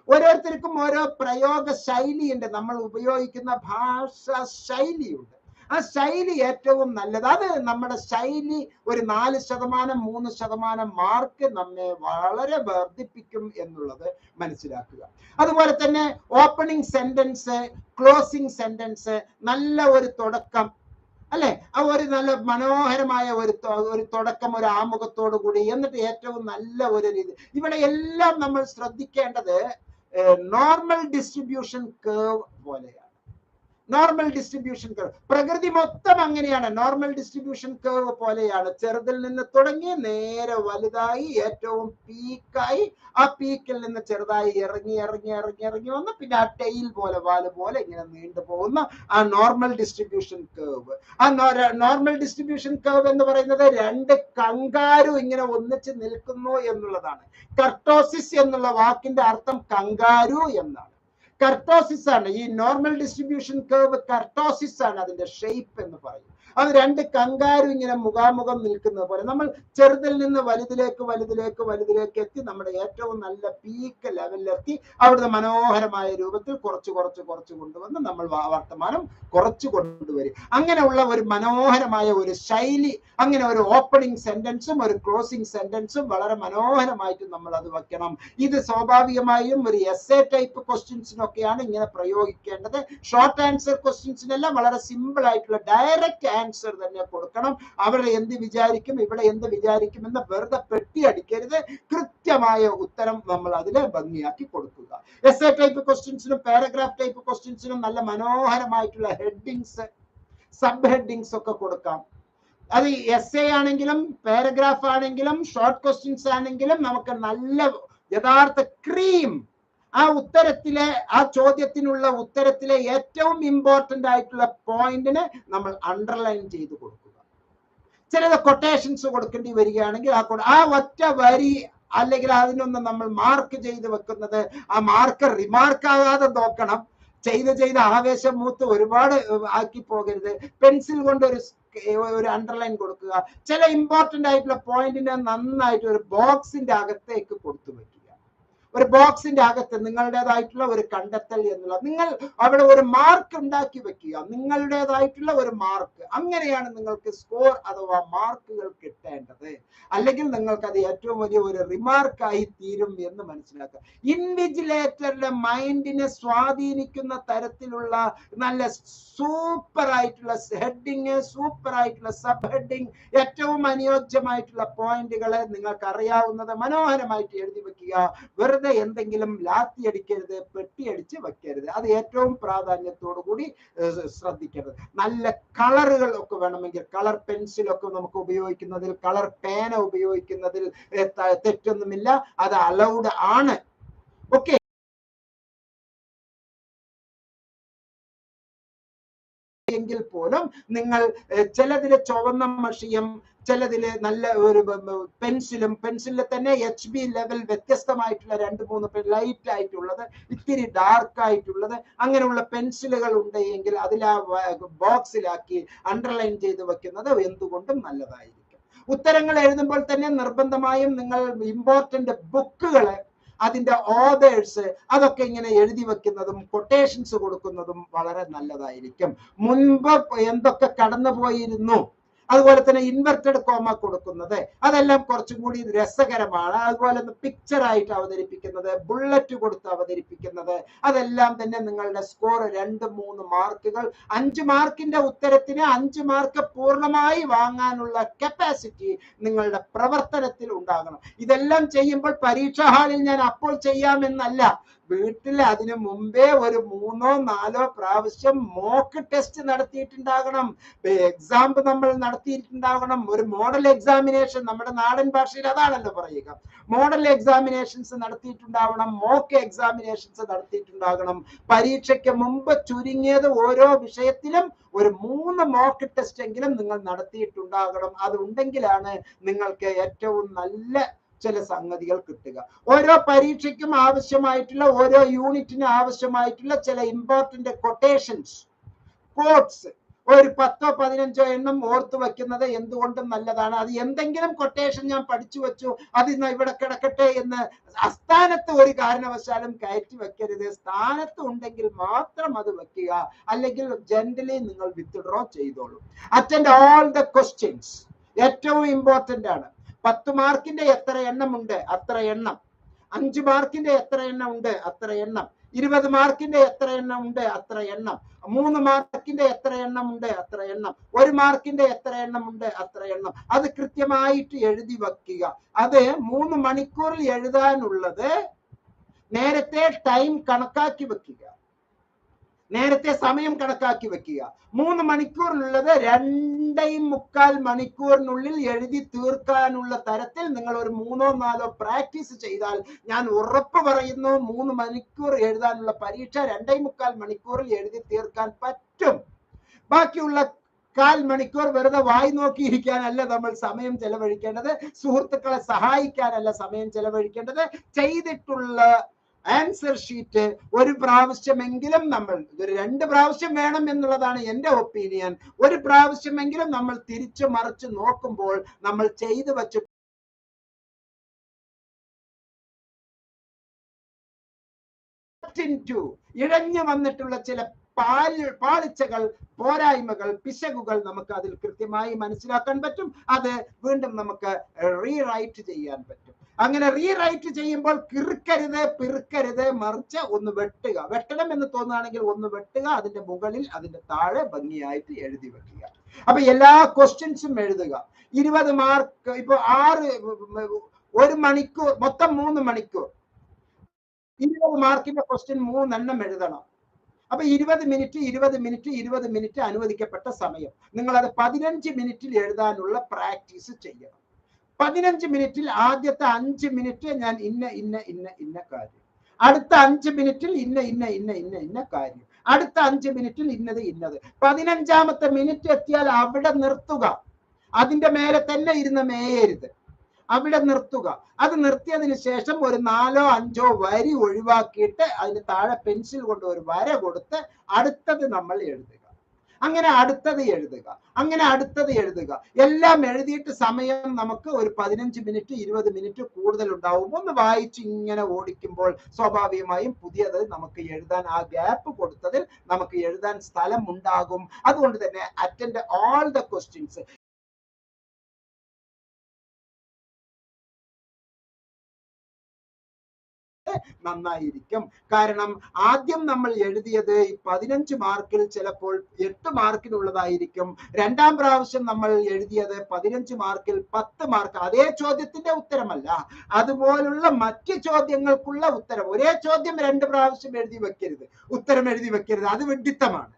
ഓരോരുത്തർക്കും ഓരോ പ്രയോഗ ശൈലിയുണ്ട്, നമ്മൾ ഉപയോഗിക്കുന്ന ഭാഷ ശൈലിയുണ്ട്. ആ ശൈലി ഏറ്റവും നല്ലത്. അത് നമ്മുടെ ശൈലി ഒരു 4%, 3% മാർക്ക് നമ്മെ വളരെ വർദ്ധിപ്പിക്കും എന്നുള്ളത് മനസ്സിലാക്കുക. അതുപോലെ തന്നെ ഓപ്പണിംഗ് സെന്റൻസ്, ക്ലോസിംഗ് സെന്റൻസ്, നല്ല ഒരു തുടക്കം അല്ലെ, ആ ഒരു നല്ല മനോഹരമായ ഒരു തുടക്കം, ഒരു ആമുഖത്തോടു കൂടി, എന്നിട്ട് ഏറ്റവും നല്ല ഒരു രീതി. ഇവിടെ എല്ലാം നമ്മൾ ശ്രദ്ധിക്കേണ്ടത് നോർമൽ ഡിസ്ട്രിബ്യൂഷൻ കേർവ് പോലെയാണ്. നോർമൽ ഡിസ്ട്രിബ്യൂഷൻ കർവ് പ്രകൃതി മൊത്തം അങ്ങനെയാണ്. നോർമൽ ഡിസ്ട്രിബ്യൂഷൻ കർവ് പോലെയാണ്. ചെറുതിൽ നിന്ന് തുടങ്ങി നേരെ വലുതായി ഏറ്റവും പീക്കായി, ആ പീക്കിൽ നിന്ന് ചെറുതായി ഇറങ്ങി വന്ന് പിന്നെ ആ ടെയിൽ പോലെ, വാല് പോലെ ഇങ്ങനെ നീണ്ടു പോകുന്ന ആ നോർമൽ ഡിസ്ട്രിബ്യൂഷൻ കർവ്. ആ നോർമൽ ഡിസ്ട്രിബ്യൂഷൻ കർവ് എന്ന് പറയുന്നത് 2 കങ്കാരു ഇങ്ങനെ ഒന്നിച്ച് നിൽക്കുന്നു എന്നുള്ളതാണ്. കർട്ടോസിസ് എന്നുള്ള വാക്കിന്റെ അർത്ഥം കങ്കാരു എന്നാണ്. കർട്ടോസിസ് ആണ് ഈ നോർമൽ ഡിസ്ട്രിബ്യൂഷൻ കർവ്. കർട്ടോസിസ് ആണ് അതിന്റെ ഷേപ്പ് എന്ന് പറയും. അത് 2 കങ്കാരു ഇങ്ങനെ മുഖാമുഖം നിൽക്കുന്നത് പോലെ നമ്മൾ ചെറുതിൽ നിന്ന് വലുതിലേക്ക് എത്തി നമ്മുടെ ഏറ്റവും നല്ല പീക്ക് ലെവലിലെത്തി അവിടുന്ന് മനോഹരമായ രൂപത്തിൽ കുറച്ച് കൊണ്ടുവന്ന് നമ്മൾ വർത്തമാനം കുറച്ച് കൊണ്ടുവരും. അങ്ങനെയുള്ള ഒരു മനോഹരമായ ഒരു ശൈലി, അങ്ങനെ ഒരു ഓപ്പണിംഗ് സെന്റൻസും ഒരു ക്ലോസിംഗ് സെന്റൻസും വളരെ മനോഹരമായിട്ട് നമ്മൾ അത് വെക്കണം. ഇത് സ്വാഭാവികമായും ഒരു എസ്സേ ടൈപ്പ് ക്വസ്റ്റ്യൻസിനൊക്കെയാണ് ഇങ്ങനെ പ്രയോഗിക്കേണ്ടത്. ഷോർട്ട് ആൻസർ ക്വസ്റ്റ്യൻസിനെല്ലാം വളരെ സിമ്പിൾ ആയിട്ടുള്ള ഡയറക്റ്റ് ആൻസർ തന്നെ കൊടുക്കണം. അവിടെ എന്ത് വിചാരിക്കും, ഇവിടെ എന്ത് വിചാരിക്കും എന്ന് വെറുതെ പെട്ടി അടിക്കരുത്. കൃത്യമായ ഉത്തരം നമ്മൾ അതിലെ ഭംഗിയാക്കി കൊടുക്കുക. എസ്സേ ടൈപ്പ് ക്വസ്റ്റ്യൻസിനും പാരഗ്രാഫ് ടൈപ്പ് ക്വസ്റ്റ്യൻസിനും നല്ല മനോഹരമായിട്ടുള്ള ഹെഡിങ്സ്, സബ് ഹെഡിങ്സ് ഒക്കെ കൊടുക്കാം. അത് എസ്സേ ആണെങ്കിലും പാരഗ്രാഫ് ആണെങ്കിലും ഷോർട്ട് ക്വസ്റ്റ്യൻസ് ആണെങ്കിലും നമുക്ക് നല്ല യഥാർത്ഥ ക്രീം ആ ഉത്തരത്തിലെ ആ ചോദ്യത്തിനുള്ള ഉത്തരത്തിലെ ഏറ്റവും ഇമ്പോർട്ടന്റ് ആയിട്ടുള്ള പോയിന്റിന് നമ്മൾ അണ്ടർലൈൻ ചെയ്ത് കൊടുക്കുക. ചിലത് കൊട്ടേഷൻസ് കൊടുക്കേണ്ടി വരികയാണെങ്കിൽ ആ ഒറ്റ വരി അല്ലെങ്കിൽ അതിനൊന്ന് നമ്മൾ മാർക്ക് ചെയ്ത് വെക്കുന്നത് ആ മാർക്ക് റിമാർക്ക് ആകാതെ നോക്കണം. ചെയ്ത് ആവേശം മൂത്ത് ഒരുപാട് ആക്കി പോകരുത്. പെൻസിൽ കൊണ്ട് ഒരു അണ്ടർലൈൻ കൊടുക്കുക. ചില ഇമ്പോർട്ടന്റ് ആയിട്ടുള്ള പോയിന്റിനെ നന്നായിട്ട് ഒരു ബോക്സിന്റെ അകത്തേക്ക് കൊടുത്തു വെക്കുക. ഒരു ബോക്സിന്റെ അകത്ത് നിങ്ങളുടേതായിട്ടുള്ള ഒരു കണ്ടെത്തൽ എന്നുള്ള നിങ്ങൾ അവിടെ ഒരു മാർക്ക് ഉണ്ടാക്കി വെക്കുക. നിങ്ങളുടേതായിട്ടുള്ള ഒരു മാർക്ക്. അങ്ങനെയാണ് നിങ്ങൾക്ക് സ്കോർ അഥവാ മാർക്കുകൾ കിട്ടേണ്ടത്. അല്ലെങ്കിൽ നിങ്ങൾക്ക് അത് ഏറ്റവും വലിയ ഒരു റിമാർക്കായി തീരും എന്ന് മനസ്സിലാക്കുക. ഇൻവിജിലേറ്ററുടെ മൈൻഡിനെ സ്വാധീനിക്കുന്ന തരത്തിലുള്ള നല്ല സൂപ്പർ ആയിട്ടുള്ള ഹെഡിങ്, സൂപ്പർ ആയിട്ടുള്ള സബ് ഹെഡിങ്, ഏറ്റവും അനുയോജ്യമായിട്ടുള്ള പോയിന്റുകളെ നിങ്ങൾക്ക് അറിയാവുന്നത് മനോഹരമായിട്ട് എഴുതി വെക്കുക. വെറുതെ എന്തെങ്കിലും ലാത്തി അടിക്കരുത്, പെട്ടിയടിച്ച് വെക്കരുത്. അത് ഏറ്റവും പ്രാധാന്യത്തോടു കൂടി ശ്രദ്ധിക്കരുത്. നല്ല കളറുകൾ ഒക്കെ വേണമെങ്കിൽ കളർ പെൻസിലൊക്കെ നമുക്ക് ഉപയോഗിക്കുന്നതിൽ, കളർ പേന ഉപയോഗിക്കുന്നതിൽ തെറ്റൊന്നുമില്ല. അത് അലൗഡ് ആണ്. ഓക്കെ. എങ്കിൽ പോലും നിങ്ങൾ ചിലതിലെ ചുവന്ന മഷിയും ചിലതില് നല്ല ഒരു പെൻസിലിൽ തന്നെ HB ലെവൽ വ്യത്യസ്തമായിട്ടുള്ള 2-3 ലൈറ്റ് ആയിട്ടുള്ളത്, ഇത്തിരി ഡാർക്ക് ആയിട്ടുള്ളത്, അങ്ങനെയുള്ള പെൻസിലുകൾ ഉണ്ടെങ്കിൽ അതിൽ ആ ബോക്സിലാക്കി അണ്ടർലൈൻ ചെയ്ത് വെക്കുന്നത് എന്തുകൊണ്ടും നല്ലതായിരിക്കും. ഉത്തരങ്ങൾ എഴുതുമ്പോൾ തന്നെ നിർബന്ധമായും നിങ്ങൾ ഇമ്പോർട്ടന്റ് ബുക്കുകള്, അതിന്റെ ഓതേഴ്സ് അതൊക്കെ ഇങ്ങനെ എഴുതി വെക്കുന്നതും കൊട്ടേഷൻസ് കൊടുക്കുന്നതും വളരെ നല്ലതായിരിക്കും. മുൻപ് എന്തൊക്കെ കടന്നു പോയിരുന്നു, അതുപോലെ തന്നെ ഇൻവെർട്ടഡ് കോമ കൊടുക്കുന്നത് അതെല്ലാം കുറച്ചും കൂടി രസകരമാണ്. അതുപോലെ പിക്ചർ ആയിട്ട് അവതരിപ്പിക്കുന്നത്, ബുള്ളറ്റ് കൊടുത്ത് അവതരിപ്പിക്കുന്നത്, അതെല്ലാം തന്നെ നിങ്ങളുടെ സ്കോർ 2-3 മാർക്കുകൾ, 5 മാർക്കിന്റെ ഉത്തരത്തിന് 5 മാർക്ക് പൂർണ്ണമായി വാങ്ങാനുള്ള കപ്പാസിറ്റി നിങ്ങളുടെ പ്രവർത്തനത്തിൽ ഉണ്ടാകണം. ഇതെല്ലാം ചെയ്യുമ്പോൾ പരീക്ഷാ ഹാളിൽ ഞാൻ അപ്പോൾ ചെയ്യാമെന്നല്ല, വീട്ടിൽ അതിനു മുമ്പേ ഒരു 3-4 പ്രാവശ്യം മോക്ക് ടെസ്റ്റ് നടത്തിയിട്ടുണ്ടാകണം. എക്സാം നമ്മൾ നടത്തിയിട്ടുണ്ടാകണം. ഒരു മോഡൽ എക്സാമിനേഷൻ, നമ്മുടെ നാടൻ ഭാഷയിൽ അതാണല്ലോ പറയുക. മോഡൽ എക്സാമിനേഷൻസ് നടത്തിയിട്ടുണ്ടാവണം, മോക്ക് എക്സാമിനേഷൻസ് നടത്തിയിട്ടുണ്ടാകണം. പരീക്ഷയ്ക്ക് മുമ്പ് ചുരുങ്ങിയത് ഓരോ വിഷയത്തിലും ഒരു 3 മോക്ക് ടെസ്റ്റ് എങ്കിലും നിങ്ങൾ നടത്തിയിട്ടുണ്ടാകണം. അതുണ്ടെങ്കിലാണ് നിങ്ങൾക്ക് ഏറ്റവും നല്ല ചില സംഗതികൾ കിട്ടുക. ഓരോ പരീക്ഷയ്ക്കും ആവശ്യമായിട്ടുള്ള, ഓരോ യൂണിറ്റിന് ആവശ്യമായിട്ടുള്ള ചില ഇമ്പോർട്ടന്റ് കൊട്ടേഷൻസ്, കോട്സ് ഒരു 10-15 എണ്ണം ഓർത്തു വെക്കുന്നത് എന്തുകൊണ്ടും നല്ലതാണ്. അത് എന്തെങ്കിലും കൊട്ടേഷൻ ഞാൻ പഠിച്ചു വെച്ചു, അത് ഇന്ന് ഇവിടെ കിടക്കട്ടെ എന്ന് അസ്ഥാനത്ത് ഒരു കാരണവശാലും കയറ്റി വെക്കരുത്. സ്ഥാനത്ത് ഉണ്ടെങ്കിൽ മാത്രം അത് വെക്കുക, അല്ലെങ്കിൽ ജനറലി നിങ്ങൾ വിത്ത്ഡ്രോ ചെയ്തോളൂ. അറ്റൻഡ് ഓൾ ദ ക്വസ്റ്റ്യൻസ് ഏറ്റവും ഇമ്പോർട്ടന്റ് ആണ്. 10 മാർക്കിന്റെ എത്ര എണ്ണം ഉണ്ട്, അത്ര എണ്ണം. 5 മാർക്കിന്റെ എത്ര എണ്ണം ഉണ്ട്, അത്ര എണ്ണം. 20 മാർക്കിന്റെ എത്ര എണ്ണം ഉണ്ട്, അത്ര എണ്ണം. 3 മാർക്കിന്റെ എത്ര എണ്ണം ഉണ്ട്, അത്ര എണ്ണം. 1 മാർക്കിന്റെ എത്ര എണ്ണം ഉണ്ട്, അത്ര എണ്ണം. അത് കൃത്യമായിട്ട് എഴുതി വെക്കുക. അത് 3 മണിക്കൂറിൽ എഴുതാനുള്ളത് നേരത്തെ ടൈം കണക്കാക്കി വെക്കുക, നേരത്തെ സമയം കണക്കാക്കി വെക്കുക. 3 മണിക്കൂറിനുള്ളത് 2.25 മണിക്കൂറിനുള്ളിൽ എഴുതി തീർക്കാനുള്ള തരത്തിൽ നിങ്ങൾ ഒരു 3-4 പ്രാക്ടീസ് ചെയ്താൽ ഞാൻ ഉറപ്പ് പറയുന്നു 3 മണിക്കൂർ എഴുതാനുള്ള പരീക്ഷ 2.25 മണിക്കൂറിൽ എഴുതി തീർക്കാൻ പറ്റും. ബാക്കിയുള്ള 1/4 മണിക്കൂർ വെറുതെ വായി നോക്കിയിരിക്കാനല്ല നമ്മൾ സമയം ചെലവഴിക്കേണ്ടത്, സുഹൃത്തുക്കളെ സഹായിക്കാനല്ല സമയം ചെലവഴിക്കേണ്ടത്. ചെയ്തിട്ടുള്ള ആൻസർ ഷീറ്റ് ഒരു പ്രാവശ്യമെങ്കിലും നമ്മൾ, ഒരു 2 പ്രാവശ്യം വേണം എന്നുള്ളതാണ് എൻ്റെ ഒപ്പീനിയൻ. ഒരു പ്രാവശ്യമെങ്കിലും നമ്മൾ തിരിച്ചു മറിച്ച് നോക്കുമ്പോൾ നമ്മൾ ചെയ്തു വച്ച് ഇഴഞ്ഞു വന്നിട്ടുള്ള ചില പാളിച്ചകൾ, പോരായ്മകൾ, പിശകുകൾ നമുക്ക് അതിൽ കൃത്യമായി മനസ്സിലാക്കാൻ പറ്റും. അത് വീണ്ടും നമുക്ക് റീറൈറ്റ് ചെയ്യാൻ പറ്റും. അങ്ങനെ റീറൈറ്റ് ചെയ്യുമ്പോൾ കിറുക്കരുത്, പിറുക്കരുത്, മറിച്ച് ഒന്ന് വെട്ടുക. വെട്ടണം എന്ന് തോന്നുകയാണെങ്കിൽ ഒന്ന് വെട്ടുക, അതിന്റെ മുകളിൽ അതിന്റെ താഴെ ഭംഗിയായിട്ട് എഴുതി വെക്കുക. അപ്പൊ എല്ലാ ക്വസ്റ്റ്യൻസും എഴുതുക. 20 മാർക്ക്, ഇപ്പൊ 1 മണിക്കൂർ, മൊത്തം 3 മണിക്കൂർ, 20 മാർക്കിന്റെ ക്വസ്റ്റ്യൻ 3 എണ്ണം എഴുതണം. അപ്പൊ 20 മിനിറ്റ് അനുവദിക്കപ്പെട്ട സമയം. നിങ്ങൾ അത് 15 മിനിറ്റിൽ എഴുതാനുള്ള പ്രാക്ടീസ് ചെയ്യണം. 15 മിനിറ്റിൽ ആദ്യത്തെ 5 മിനിറ്റ് ഞാൻ ഇന്ന കാര്യം, അടുത്ത 5 മിനിറ്റിൽ ഇന്ന കാര്യം, അടുത്ത 5 മിനിറ്റിൽ ഇന്നത്. 15ാമത്തെ മിനിറ്റ് എത്തിയാൽ അവിടെ നിർത്തുക. അതിന്റെ മേലെ തന്നെ ഇരുന്ന് മേയരുത്, അവിടെ നിർത്തുക. അത് നിർത്തിയതിനു ശേഷം ഒരു 4ഓ 5ഓ വരി ഒഴിവാക്കിയിട്ട് അതിന് താഴെ പെൻസിൽ കൊണ്ട് ഒരു വര കൊടുത്ത് അടുത്തത് നമ്മൾ എഴുതുക. അങ്ങനെ അടുത്തത് എഴുതുക. എല്ലാം എഴുതിയിട്ട് സമയം നമുക്ക് ഒരു 15 മിനിറ്റ് 20 മിനിറ്റ് കൂടുതൽ ഉണ്ടാവും. ഒന്ന് വായിച്ച് ഇങ്ങനെ ഓടിക്കുമ്പോൾ സ്വാഭാവികമായും പുതിയത് നമുക്ക് എഴുതാൻ, ആ ഗ്യാപ്പ് കൊടുത്തതിൽ നമുക്ക് എഴുതാൻ സ്ഥലം ഉണ്ടാകും. അതുകൊണ്ട് തന്നെ അറ്റൻഡ് ഓൾ ദ ക്വസ്റ്റ്യൻസ്. നന്നായിരിക്കും. കാരണം ആദ്യം നമ്മൾ എഴുതിയത് 15 മാർക്കിൽ ചിലപ്പോൾ 8 മാർക്കിനുള്ളതായിരിക്കും. രണ്ടാം പ്രാവശ്യം നമ്മൾ എഴുതിയത് 15 മാർക്കിൽ 10 മാർക്ക്. അതേ ചോദ്യത്തിന്റെ ഉത്തരമല്ല, അതുപോലുള്ള മറ്റ് ചോദ്യങ്ങൾക്കുള്ള ഉത്തരം. ഒരേ ചോദ്യം 2 പ്രാവശ്യം ഉത്തരം എഴുതി വെക്കരുത്. അത് വിഡ്ഢിത്തമാണ്.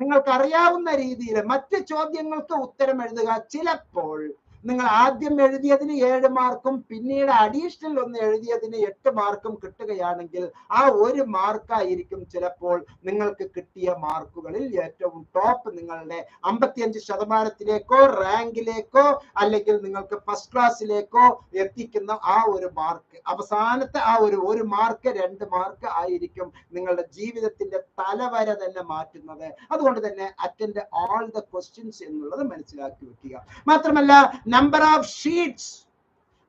നിങ്ങൾക്ക് അറിയാവുന്ന രീതിയിൽ മറ്റ് ചോദ്യങ്ങൾക്ക് ഉത്തരം എഴുതുക. ചിലപ്പോൾ നിങ്ങൾ ആദ്യം എഴുതിയതിന് 7 മാർക്കും പിന്നീട് അഡീഷണൽ ഒന്ന് എഴുതിയതിന് 8 മാർക്കും കിട്ടുകയാണെങ്കിൽ ആ 1 മാർക്കായിരിക്കും ചിലപ്പോൾ നിങ്ങൾക്ക് കിട്ടിയ മാർക്കുകളിൽ ഏറ്റവും ടോപ്പ്. നിങ്ങളുടെ 55% റാങ്കിലേക്കോ അല്ലെങ്കിൽ നിങ്ങൾക്ക് ഫസ്റ്റ് ക്ലാസ്സിലേക്കോ എത്തിക്കുന്ന ആ ഒരു മാർക്ക്, അവസാനത്തെ ആ ഒരു മാർക്ക് 2 മാർക്ക് ആയിരിക്കും നിങ്ങളുടെ ജീവിതത്തിന്റെ തലവര തന്നെ മാറ്റുന്നത്. അതുകൊണ്ട് തന്നെ അറ്റൻഡ് ഓൾ ദ ക്വസ്റ്റ്യൻസ് എന്നുള്ളത് മനസ്സിലാക്കി വെക്കുക. മാത്രമല്ല നമ്പർ ഓഫ് ഷീറ്റ്സ്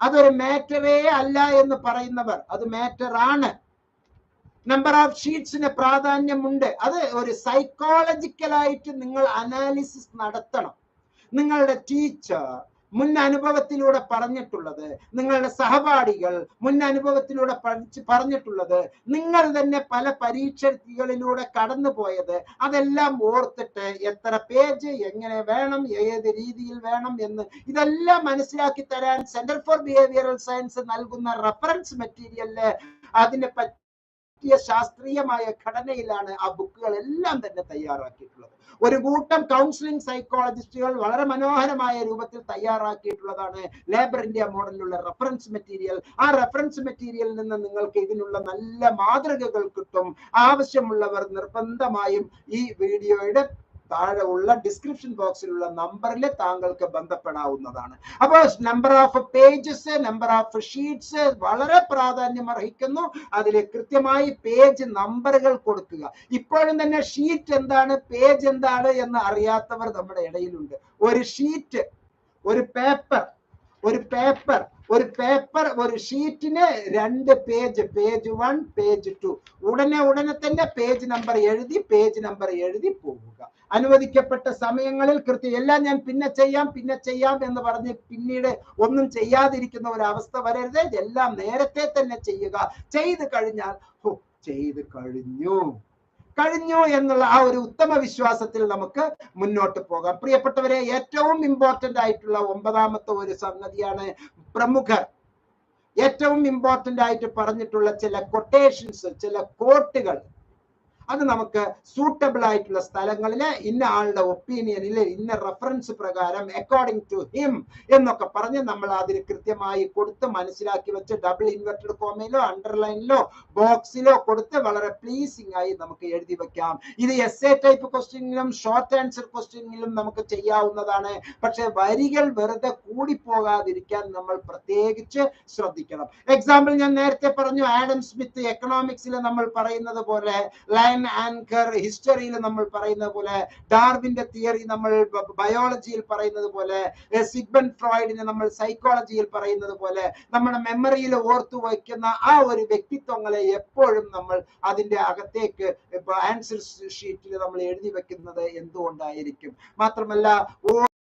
അതൊരു മാറ്ററേ അല്ല എന്ന് പറയുന്നവർ, അത് മാറ്റർ ആണ്. നമ്പർ ഓഫ് ഷീറ്റ്സിന് പ്രാധാന്യമുണ്ട്. അത് ഒരു സൈക്കോളജിക്കലായിട്ട് നിങ്ങൾ അനാലിസിസ് നടത്തണം. നിങ്ങളുടെ ടീച്ചർ മുൻ അനുഭവത്തിലൂടെ പറഞ്ഞിട്ടുള്ളത്, നിങ്ങളുടെ സഹപാഠികൾ മുൻ അനുഭവത്തിലൂടെ പറഞ്ഞിട്ടുള്ളത്, നിങ്ങൾ തന്നെ പല പരീക്ഷകളിലൂടെ കടന്നു പോയത്, അതെല്ലാം ഓർത്തിട്ട് എത്ര പേജ് എങ്ങനെ വേണം, ഏത് രീതിയിൽ വേണം എന്ന് ഇതെല്ലാം മനസ്സിലാക്കി തരാൻ സെന്റർ ഫോർ ബിഹേവിയറൽ സയൻസ് നൽകുന്ന റഫറൻസ് മെറ്റീരിയലില് അതിനെ പറ്റിയ ശാസ്ത്രീയമായ ഘടനയിലാണ് ആ ബുക്കുകൾ എല്ലാം തന്നെ തയ്യാറാക്കിയിട്ടുള്ളത്. ഒരു കൂട്ടം കൗൺസിലിംഗ് സൈക്കോളജിസ്റ്റുകൾ വളരെ മനോഹരമായ രൂപത്തിൽ തയ്യാറാക്കിയിട്ടുള്ളതാണ് ലേബർ ഇന്ത്യ മോഡലിലുള്ള റഫറൻസ് മെറ്റീരിയൽ. ആ റഫറൻസ് മെറ്റീരിയലിൽ നിന്ന് നിങ്ങൾക്ക് ഇതിനുള്ള നല്ല മാതൃകകൾ കിട്ടും. ആവശ്യമുള്ളവർ നിർബന്ധമായും ഈ വീഡിയോയുടെ താഴെ ഉള്ള ഡിസ്ക്രിപ്ഷൻ ബോക്സിലുള്ള നമ്പറിൽ താങ്കൾക്ക് ബന്ധപ്പെടാവുന്നതാണ്. അപ്പോൾ number of pages, number of sheets വളരെ പ്രാധാന്യം അർഹിക്കുന്നു. അതിൽ കൃത്യമായി പേജ് നമ്പറുകൾ കൊടുക്കുക. ഇപ്പോഴും തന്നെ ഷീറ്റ് എന്താണ്, പേജ് എന്താണ് എന്ന് അറിയാത്തവർ നമ്മുടെ ഇടയിലുണ്ട്. ഒരു ഷീറ്റ്, ഒരു പേപ്പർ, ഒരു ഷീറ്റിന് 2 പേജ്, പേജ് 1 പേജ് 2. ഉടനെ തന്നെ പേജ് നമ്പർ എഴുതി പോവുക. അനുവദിക്കപ്പെട്ട സമയങ്ങളിൽ കൃത്യം എല്ലാം ഞാൻ പിന്നെ ചെയ്യാം എന്ന് പറഞ്ഞ് പിന്നീട് ഒന്നും ചെയ്യാതിരിക്കുന്ന ഒരു അവസ്ഥ വരരുത്. എല്ലാം നേരത്തെ തന്നെ ചെയ്യുക. ചെയ്തു കഴിഞ്ഞാൽ കഴിഞ്ഞു എന്നുള്ള ആ ഒരു ഉത്തമ വിശ്വാസത്തിൽ നമുക്ക് മുന്നോട്ട് പോകാം. പ്രിയപ്പെട്ടവരെ, ഏറ്റവും ഇമ്പോർട്ടന്റ് ആയിട്ടുള്ള 9ാമത്തെ ഒരു സംഗതിയാണ് പ്രമുഖർ ഏറ്റവും ഇമ്പോർട്ടന്റ് ആയിട്ട് പറഞ്ഞിട്ടുള്ള ചില കൊട്ടേഷൻസ്, ചില കോട്ടുകൾ. അത് നമുക്ക് സൂട്ടബിൾ ആയിട്ടുള്ള സ്ഥലങ്ങളിൽ ഇന്ന ആളുടെ ഒപ്പീനിയനിൽ ഇന്ന റെഫറൻസ് പ്രകാരം അക്കോർഡിംഗ് ടു ഹിം എന്നൊക്കെ പറഞ്ഞ് നമ്മൾ അതിന് കൃത്യമായി കൊടുത്ത് മനസ്സിലാക്കി വെച്ച് ഡബിൾ ഇൻവെർട്ടഡ് കോമയിലോ അണ്ടർലൈനിലോ ബോക്സിലോ കൊടുത്ത് വളരെ പ്ലീസിംഗ് ആയി നമുക്ക് എഴുതി വെക്കാം. ഇത് എസ്എ ടൈപ്പ് ക്വസ്റ്റ്യനിലും ഷോർട്ട് ആൻസർ ക്വസ്റ്റ്യനിലും നമുക്ക് ചെയ്യാവുന്നതാണ്. പക്ഷെ വരികൾ വെറുതെ കൂടിപ്പോകാതിരിക്കാൻ നമ്മൾ പ്രത്യേകിച്ച് ശ്രദ്ധിക്കണം. എക്സാമ്പിൾ ഞാൻ നേരത്തെ പറഞ്ഞു, ആഡം സ്മിത്ത് എക്കണോമിക്സിൽ നമ്മൾ പറയുന്നത് പോലെ, ലൈൻ ആങ്കർ ഹിസ്റ്ററിയിൽ നമ്മൾ പറയുന്നത് പോലെ, ഡാർവിന്റെ തിയറി നമ്മൾ ബയോളജിയിൽ പറയുന്നത് പോലെ, സിഗ്മണ്ട് ഫ്രോയിഡിനെ നമ്മൾ സൈക്കോളജിയിൽ പറയുന്നത് പോലെ, നമ്മുടെ മെമ്മറിയിൽ ഓർത്തു വയ്ക്കുന്ന ആ ഒരു വ്യക്തിത്വങ്ങളെ എപ്പോഴും നമ്മൾ അതിന്റെ അകത്തേക്ക് ആൻസർ ഷീറ്റിൽ നമ്മൾ എഴുതി വെക്കുന്നത് എന്തുകൊണ്ടായിരിക്കും? മാത്രമല്ല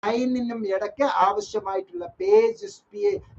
ലൈനിനും ഇടയ്ക്ക് ആവശ്യമായിട്ടുള്ള പേജ്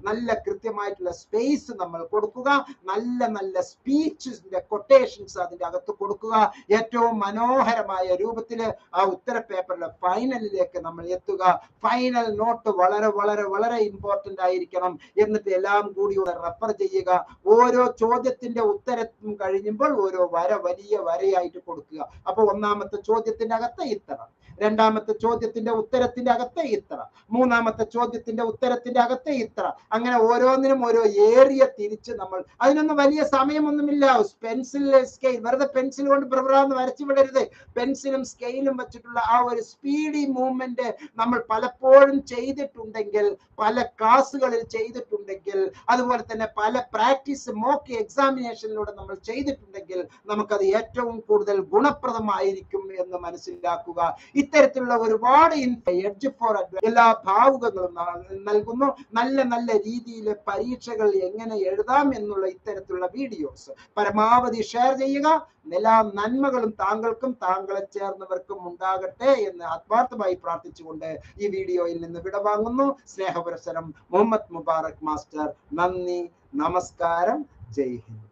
നല്ല കൃത്യമായിട്ടുള്ള സ്പേസ് നമ്മൾ കൊടുക്കുക. നല്ല നല്ല സ്പീച്ചിന്റെ കൊട്ടേഷൻസ് അതിന്റെ അകത്ത് കൊടുക്കുക. ഏറ്റവും മനോഹരമായ രൂപത്തിൽ ആ ഉത്തര പേപ്പറിലെ ഫൈനലിലേക്ക് നമ്മൾ എത്തുക. ഫൈനൽ നോട്ട് വളരെ വളരെ വളരെ ഇമ്പോർട്ടന്റ് ആയിരിക്കണം. എന്നിട്ട് എല്ലാം കൂടി റെഫർ ചെയ്യുക. ഓരോ ചോദ്യത്തിന്റെ ഉത്തരത്തും കഴിയുമ്പോൾ ഓരോ വലിയ വരയായിട്ട് കൊടുക്കുക. അപ്പൊ ഒന്നാമത്തെ ചോദ്യത്തിന്റെ അകത്ത് ഇത്ര, രണ്ടാമത്തെ ചോദ്യത്തിന്റെ ഉത്തരത്തിന്റെ അകത്ത് ഇത്ര, മൂന്നാമത്തെ ചോദ്യത്തിന്റെ ഉത്തരത്തിന്റെ അകത്ത് ഇത്ര, അങ്ങനെ ഓരോന്നിനും ഓരോ ഏരിയ തിരിച്ച് നമ്മൾ, അതിനൊന്നും വലിയ സമയമൊന്നുമില്ല. പെൻസിൽ സ്കെയിൽ വെറുതെ പെൻസിൽ കൊണ്ട് പ്രവറാന്ന് വരച്ചു വിടരുത്. പെൻസിലും സ്കെയിലും വെച്ചിട്ടുള്ള ആ ഒരു സ്പീഡി മൂവ്മെന്റ് നമ്മൾ പലപ്പോഴും ചെയ്തിട്ടുണ്ടെങ്കിൽ, പല ക്ലാസ്സുകളിൽ ചെയ്തിട്ടുണ്ടെങ്കിൽ, അതുപോലെ തന്നെ പല പ്രാക്ടീസ് മോക്ക് എക്സാമിനേഷനിലൂടെ നമ്മൾ ചെയ്തിട്ടുണ്ടെങ്കിൽ നമുക്കത് ഏറ്റവും കൂടുതൽ ഗുണപ്രദമായിരിക്കും എന്ന് മനസ്സിലാക്കുക. ഇത്തരത്തിലുള്ള ഒരുപാട് എഡ്ജ് ഫോർ എല്ലാ ഭാവുകങ്ങളും നൽകുന്നു. നല്ല നല്ല രീതിയിൽ പരീക്ഷകൾ എങ്ങനെ എഴുതാം എന്നുള്ള ഇത്തരത്തിലുള്ള വീഡിയോസ് പരമാവധി ഷെയർ ചെയ്യുക. എല്ലാ നന്മകളും താങ്കൾക്കും താങ്കളെ ചേർന്നവർക്കും ഉണ്ടാകട്ടെ എന്ന് ആത്മാർത്ഥമായി പ്രാർത്ഥിച്ചുകൊണ്ട് ഈ വീഡിയോയിൽ നിന്ന് വിടവാങ്ങുന്നു. സ്നേഹപുരസരം മുഹമ്മദ് മുബാറക് മാസ്റ്റർ. നന്ദി, നമസ്കാരം, ജയ് ഹിന്ദ്.